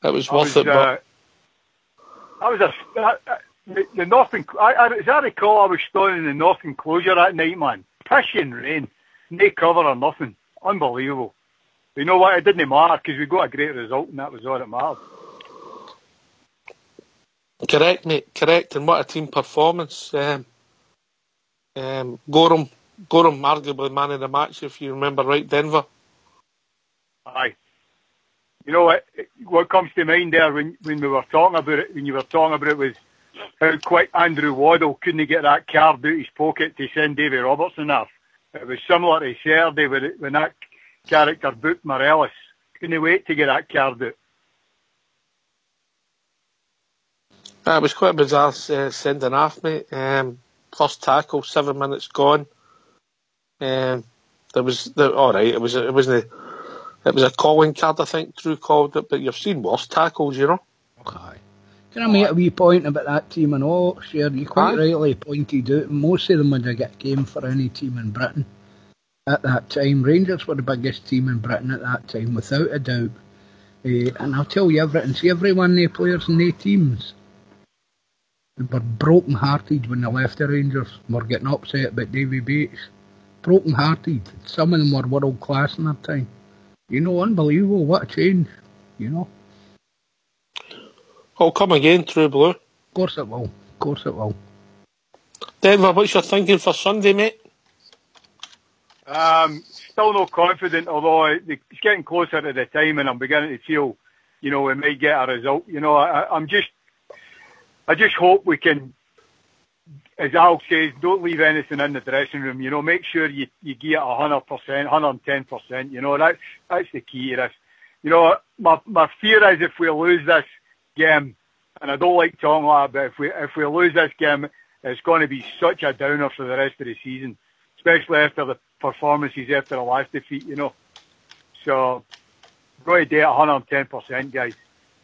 It was worth it, but... the northern... As I recall, I was standing in the north enclosure that night, man. Pissing rain. No cover or nothing. Unbelievable. But you know what? It didn't matter because we got a great result and that was all that mattered. Correct, mate. Correct. And what a team performance. Gorham, arguably man of the match, if you remember right, Denver. Aye. You know what comes to mind there when we were talking about it, when you were talking about it, was how quick Andrew Waddle couldn't get that card out his pocket to send Davy Robertson off. It was similar to Saturday when that character booked Morellis. Couldn't wait to get that card out. It was quite a bizarre sending off, mate. First tackle, 7 minutes gone. It was a calling card, I think Drew called it, but you've seen worse tackles, you know. Okay. Can I make a wee point about that team and all? Sure, you quite rightly pointed out most of them would have got game for any team in Britain at that time. Rangers were the biggest team in Britain at that time, without a doubt. And I'll tell you everything. See, every one of the players in the teams, they were broken-hearted when they left the Rangers. Were getting upset about Davy Bates. Broken-hearted. Some of them were world-class in their time. You know, unbelievable. What a change. You know. I'll come again, True Blue. Of course it will. Of course it will. Denver, what's your thinking for Sunday, mate? Still not confident, although it's getting closer to the time and I'm beginning to feel, you know, we might get a result. You know, I just hope we can, as Al says, don't leave anything in the dressing room. You know, make sure you get 100%, 110%. You know, that's the key to this. You know, my fear is if we lose this game, and I don't like talking like that, but if we lose this game, it's going to be such a downer for the rest of the season, especially after the performances after the last defeat. You know, so we're going to do it 110%, guys.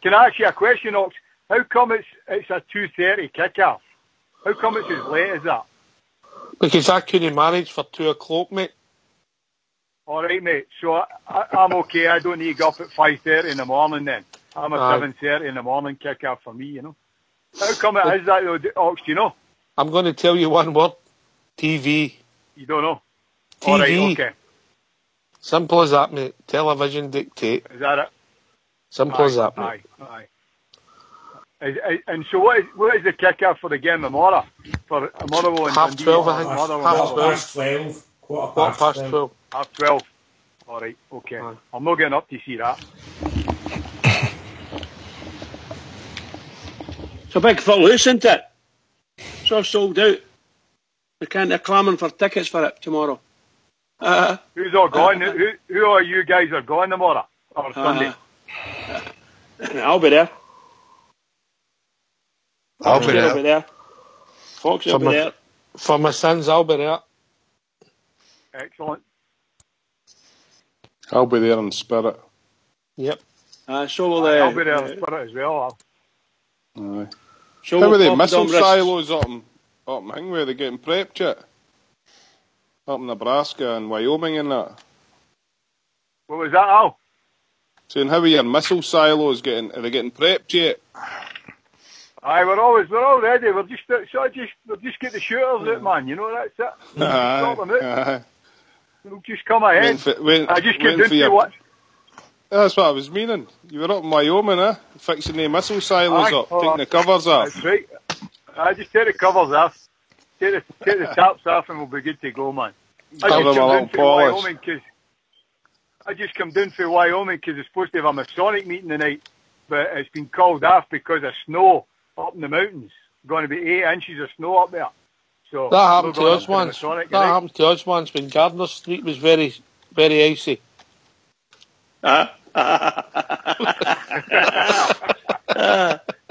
Can I ask you a question, Ox? How come it's a 2:30 kick-off? How come it's as late as that? Because I couldn't manage for 2 o'clock, mate. All right, mate. So I'm okay. I don't need to get up at 5:30 in the morning then. I'm a 7:30 in the morning kick-off for me, you know. How come it is that, Ox, do you know? I'm going to tell you one word. TV. You don't know? All right, TV. okay. Simple as that, mate. Television dictate. Is that it? Simple as that, mate. Aye. And so what is the kick-off for the game tomorrow? For Motherwell and Half Dundee? 12, I think. Motherwell. Half 12. Quarter past 12. Half 12. All right, okay. Aye. I'm not getting up to see that. It's a big footloose, isn't it? It's all sold out. They're clamouring for tickets for it tomorrow. Who's all going? Who are you guys are going tomorrow? Or Sunday? I'll be there. I'll be there. Fox will be there. For my sins, I'll be there. Excellent. I'll be there in spirit. Yep. So will the... I'll be there in spirit as well. Aye. So How will are they Pop missile Dom Wrists. silos up in Hingway? Are they getting prepped yet? Up in Nebraska and Wyoming and that. What was that, Al? Saying how are your missile silos getting? Are they getting prepped yet? Aye, we're all ready. We're just get the shooters out, man. You know, that's it. Sort them out. We'll just come ahead. I just get down to what. That's what I was meaning. You were up in Wyoming, fixing the missile silos up, taking the covers off. That's right. I just take the covers off, take the tops off, and we'll be good to go, man. I just come down from Wyoming because it's supposed to have a Masonic meeting tonight, but it's been called off because of snow up in the mountains. Going to be 8 inches of snow up there. So that happened to us once. Happened to us once when Gardner Street was very, very icy.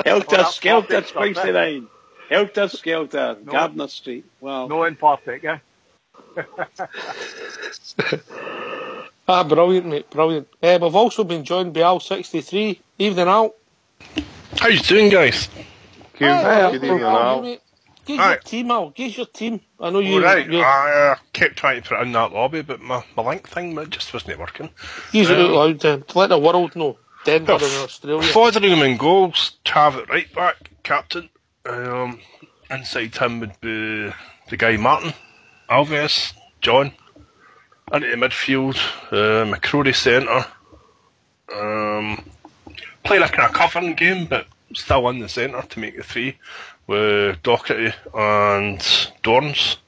Helter Skelter, Spicy Line. Helter Skelter, Gardner Street. Wow. No in Partick, Brilliant, mate, brilliant. We've also been joined by Al63. Evening, Al. How you doing, guys? Good evening, Al. Get your team, Al. Get your team. I know you. Right. I kept trying to put in that lobby, but my link thing just wasn't working. He's out loud then. To let the world know. Denver in Australia. Following him in goals, Tav at right back, captain. Inside him would be the guy Martin, Alves, John. Into the midfield, McCrory centre. Playing a kind of covering game, but still in the centre to make the three, with Docherty and Dorns.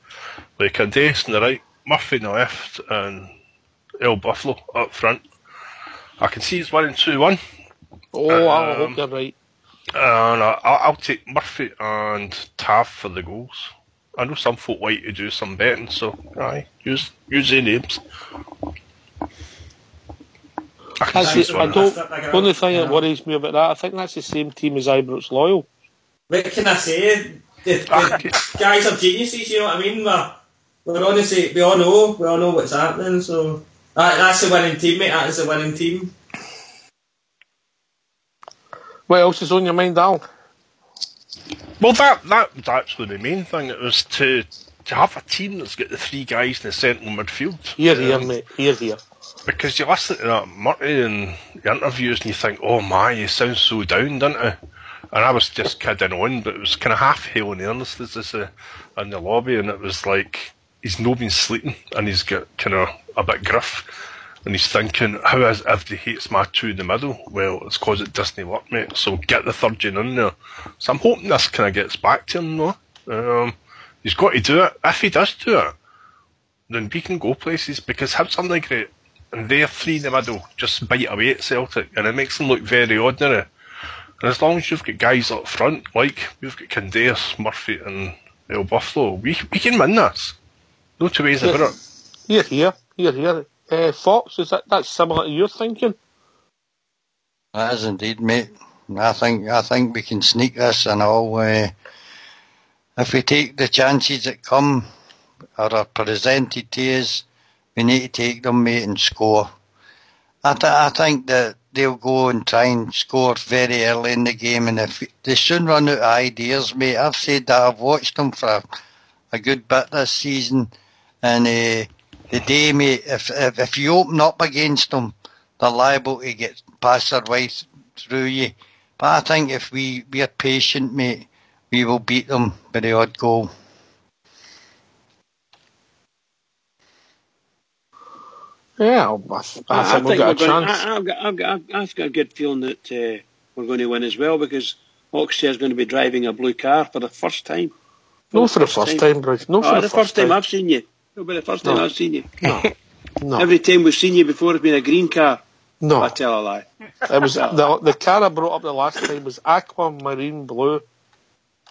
Like Candace on the right, Murphy on the left, and El Buffalo up front. I can see it's 1-2-1. Oh, I hope you're right. And I'll take Murphy and Tav for the goals. I know some folk like to do some betting, so aye, use the names. The only thing that worries me about that, I think that's the same team as Ibrox Loyal. What can I say? The guys are geniuses, you know what I mean? We're honestly, we all know what's happening, so that's the winning team, mate. That is the winning team. What else is on your mind, Al? Well, that was actually the main thing. It was to have a team that's got the three guys in the central midfield. Here, mate. Here. Because you listen to that Murray in the interviews and you think, oh my, he sounds so down, doesn't he? And I was just kidding on, but it was kind of half hail and earnest in the lobby, and it was like he's not been sleeping and he's got kind of a bit gruff. And he's thinking, how is if he hates my two in the middle? Well, it's because it doesn't work, mate. So get the third gen in there. So I'm hoping this kind of gets back to him, though. He's got to do it. If he does do it, then we can go places, because Hibs aren't great. And they're three in the middle just bite away at Celtic, and it makes them look very ordinary. And as long as you've got guys up front, like we've got Candace, Murphy and El Buffalo, we can win this. No two ways about it. Here. Fox, that's similar to your thinking? That is indeed, mate. I think we can sneak this and all. If we take the chances that come or are presented to us, we need to take them, mate, and score. I think that they'll go and try and score very early in the game, and if they soon run out of ideas, mate. I've said that I've watched them for a good bit this season, and the day, mate, if you open up against them, they're liable to get past their way through you. But I think if we're patient, mate, we will beat them by the odd goal. Yeah, I think we've got a chance. I've got a good feeling that we're going to win as well, because Oxford is going to be driving a blue car for the first time. For the first time, Bruce. No, for the first time I've seen you. No, but the first time I've seen you. No. Every time we've seen you before, it's been a green car. No. I tell a lie. It was the car I brought up the last time was aquamarine blue.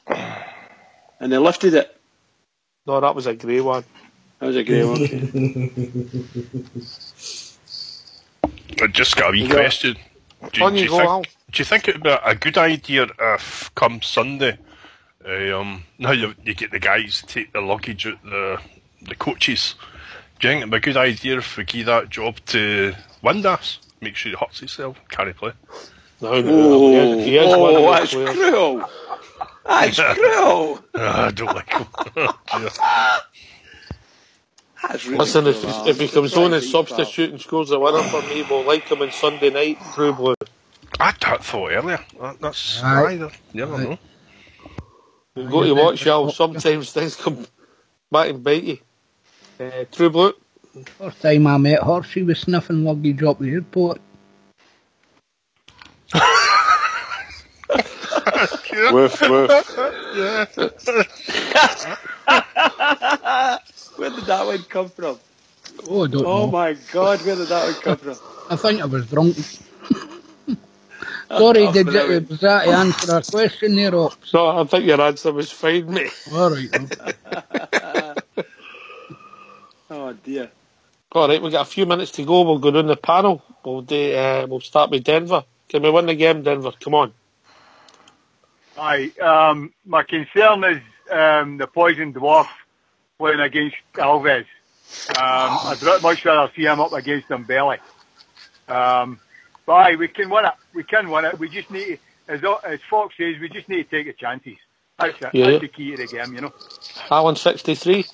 And they lifted it. No, that was a grey one. That was a grey one. I just got a wee question. Do you think it would be a good idea if, come Sunday, now you get the guys to take the luggage out the coaches? Do you think it would be a good idea if we give that job to Windass? Make sure he hurts himself, can't play. No, that's cruel. That's cruel. I don't like him. That's really Listen, cruel. if he comes on as substitute and scores a winner for me, we'll like him on Sunday night, True Blue. I thought earlier. That's either. You never know. You've got to watch out. Sometimes things come back and bite you. True Blue. First time I met her, she was sniffing luggage up the airport. Woof, woof. Yeah. Where did that one come from? Oh, I don't know. Oh my God, where did that one come from? I think I was drunk. Sorry, was that to answer a question there, Ops? No, I think your answer was fine, mate. Alright. Oh dear. Alright, we've got a few minutes to go. We'll go down the panel. We'll start with Denver. Can we win the game, Denver? Come on. Aye. My concern is the Poison Dwarf playing against Alves. I'd much rather see him up against Mbele. But aye, we can win it. We can win it. We just need to, as Fox says, we just need to take the chances. That's it. Yeah. That's the key to the game, you know. Alan 63.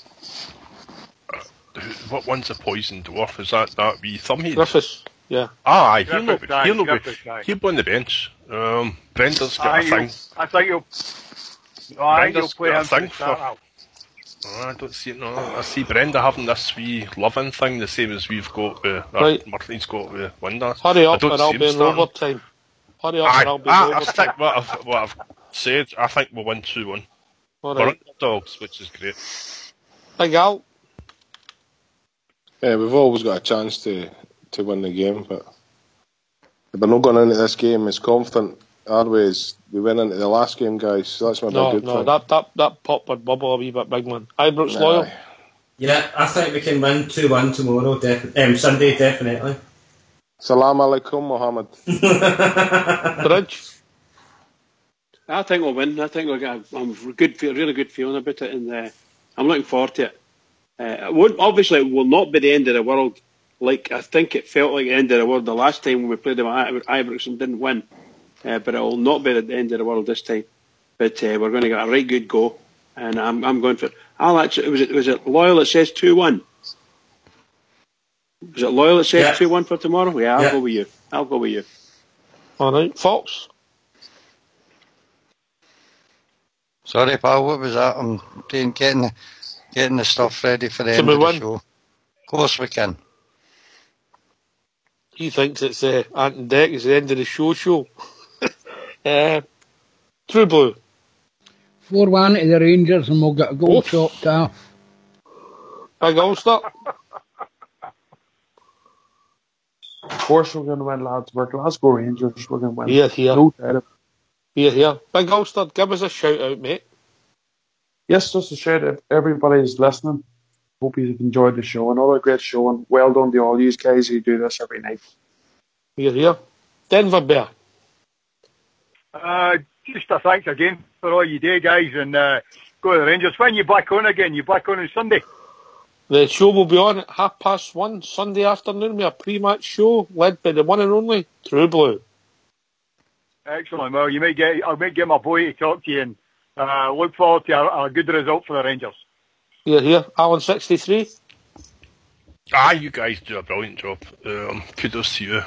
What one's a Poison Dwarf? Is that wee thumbhead? Griffiths, yeah. Aye, he'll be on the bench. Brendan's got a thing. I think he'll play him for the start out. I don't see it. No, I see Brenda having this wee loving thing, the same as we've got. Right. Martin's got with Windass. Hurry up, and I'll be in overtime. Hurry up, and I'll be in overtime. I think what I've said. I think we'll win 2-1. All We're right. underdogs, which is great. Big Al. Yeah, we've always got a chance to win the game, but we're not going into this game as confident, are we, as we went into the last game, guys. So that's my big good thing. That pop would bubble a wee bit, big man. Ibrox loyal. Yeah, I think we can win 2-1 tomorrow. Sunday, definitely. Salam alaikum, Mohammed. Bridge. I think we'll win. I think we'll get a really good feeling about it, and I'm looking forward to it. Obviously, it will not be the end of the world. Like I think it felt like the end of the world the last time when we played them at Ibrox and didn't win. But it will not be the end of the world this time. But we're going to get a right good go, and I'm going for it. Was it loyal that says 2-1? Was it loyal that says 2-1 for tomorrow? Yeah, I'll go with you. All right, Fox. Sorry, pal. What was that? I'm getting the stuff ready for the end of the show. Of course we can. He thinks it's Ant Deck is the end of the show. True Blue. 4-1 to the Rangers, and we'll get a goal chopped off. Big Ulster. Of course we're going to win, lads. We're Glasgow Rangers. We're going to win. Here. No doubt. Here. Big Ulster, give us a shout out, mate. Yes, just a shout out if everybody's listening. Hope you've enjoyed the show. Another great show, and well done to all you guys who do this every night. Here. Denver Bear. Just a thanks again for all you do, guys, and go to the Rangers. When you back on again? You back on Sunday? The show will be on at 1:30 Sunday afternoon with a pre-match show led by the one and only True Blue. Excellent. Well, I might get my boy to talk to you, and look forward to a good result for the Rangers. Here. Alan 63. You guys do a brilliant job. Kudos to you.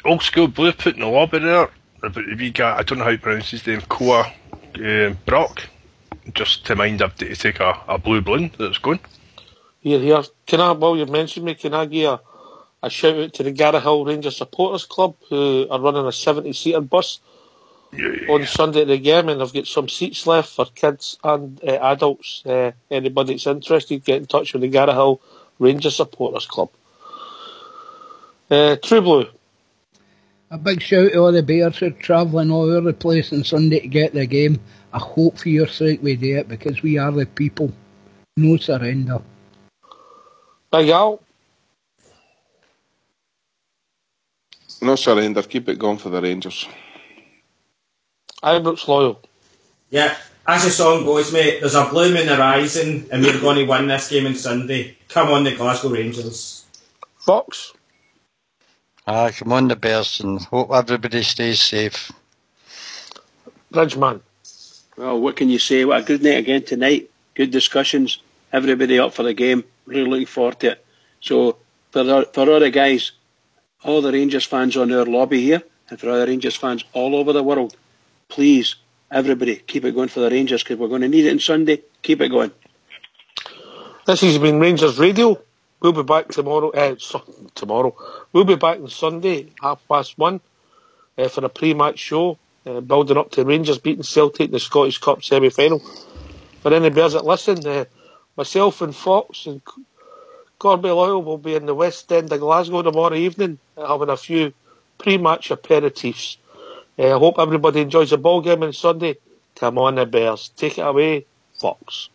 Old school Blue put in the lobby there about the wee guy, I don't know how to pronounce his name, Koa Brock, just to mind up to take a blue balloon that's going. Here. While you've mentioned me, can I give a shout out to the Garrahill Rangers Supporters Club, who are running a 70-seater bus on Sunday at the game, and they've got some seats left for kids and adults. Anybody that's interested, get in touch with the Garrahill Rangers Supporters Club. True Blue. A big shout to all the Bears who are travelling all over the place on Sunday to get the game. I hope for your sake we do it, because we are the people. No surrender. Big Al. No surrender. Keep it going for the Rangers. Ibrox Loyal. Yeah, as the song goes, mate, there's a bloom in the horizon and we're going to win this game on Sunday. Come on, the Glasgow Rangers. Fox. Come on the Bears, and hope everybody stays safe. Bridgeman. Well, what can you say? What a good night again tonight. Good discussions. Everybody up for the game. Really looking forward to it. So, for all the guys, all the Rangers fans on our lobby here, and for all the Rangers fans all over the world, please, everybody, keep it going for the Rangers, because we're going to need it on Sunday. Keep it going. This has been Rangers Radio. We'll be back tomorrow. We'll be back on Sunday, 1:30, for a pre-match show, building up to Rangers beating Celtic in the Scottish Cup semi-final. For any Bears that listen, myself and Fox and Corby Loyal will be in the West End of Glasgow tomorrow evening, having a few pre-match aperitifs. I hope everybody enjoys the ball game on Sunday. Come on, the Bears. Take it away, Fox.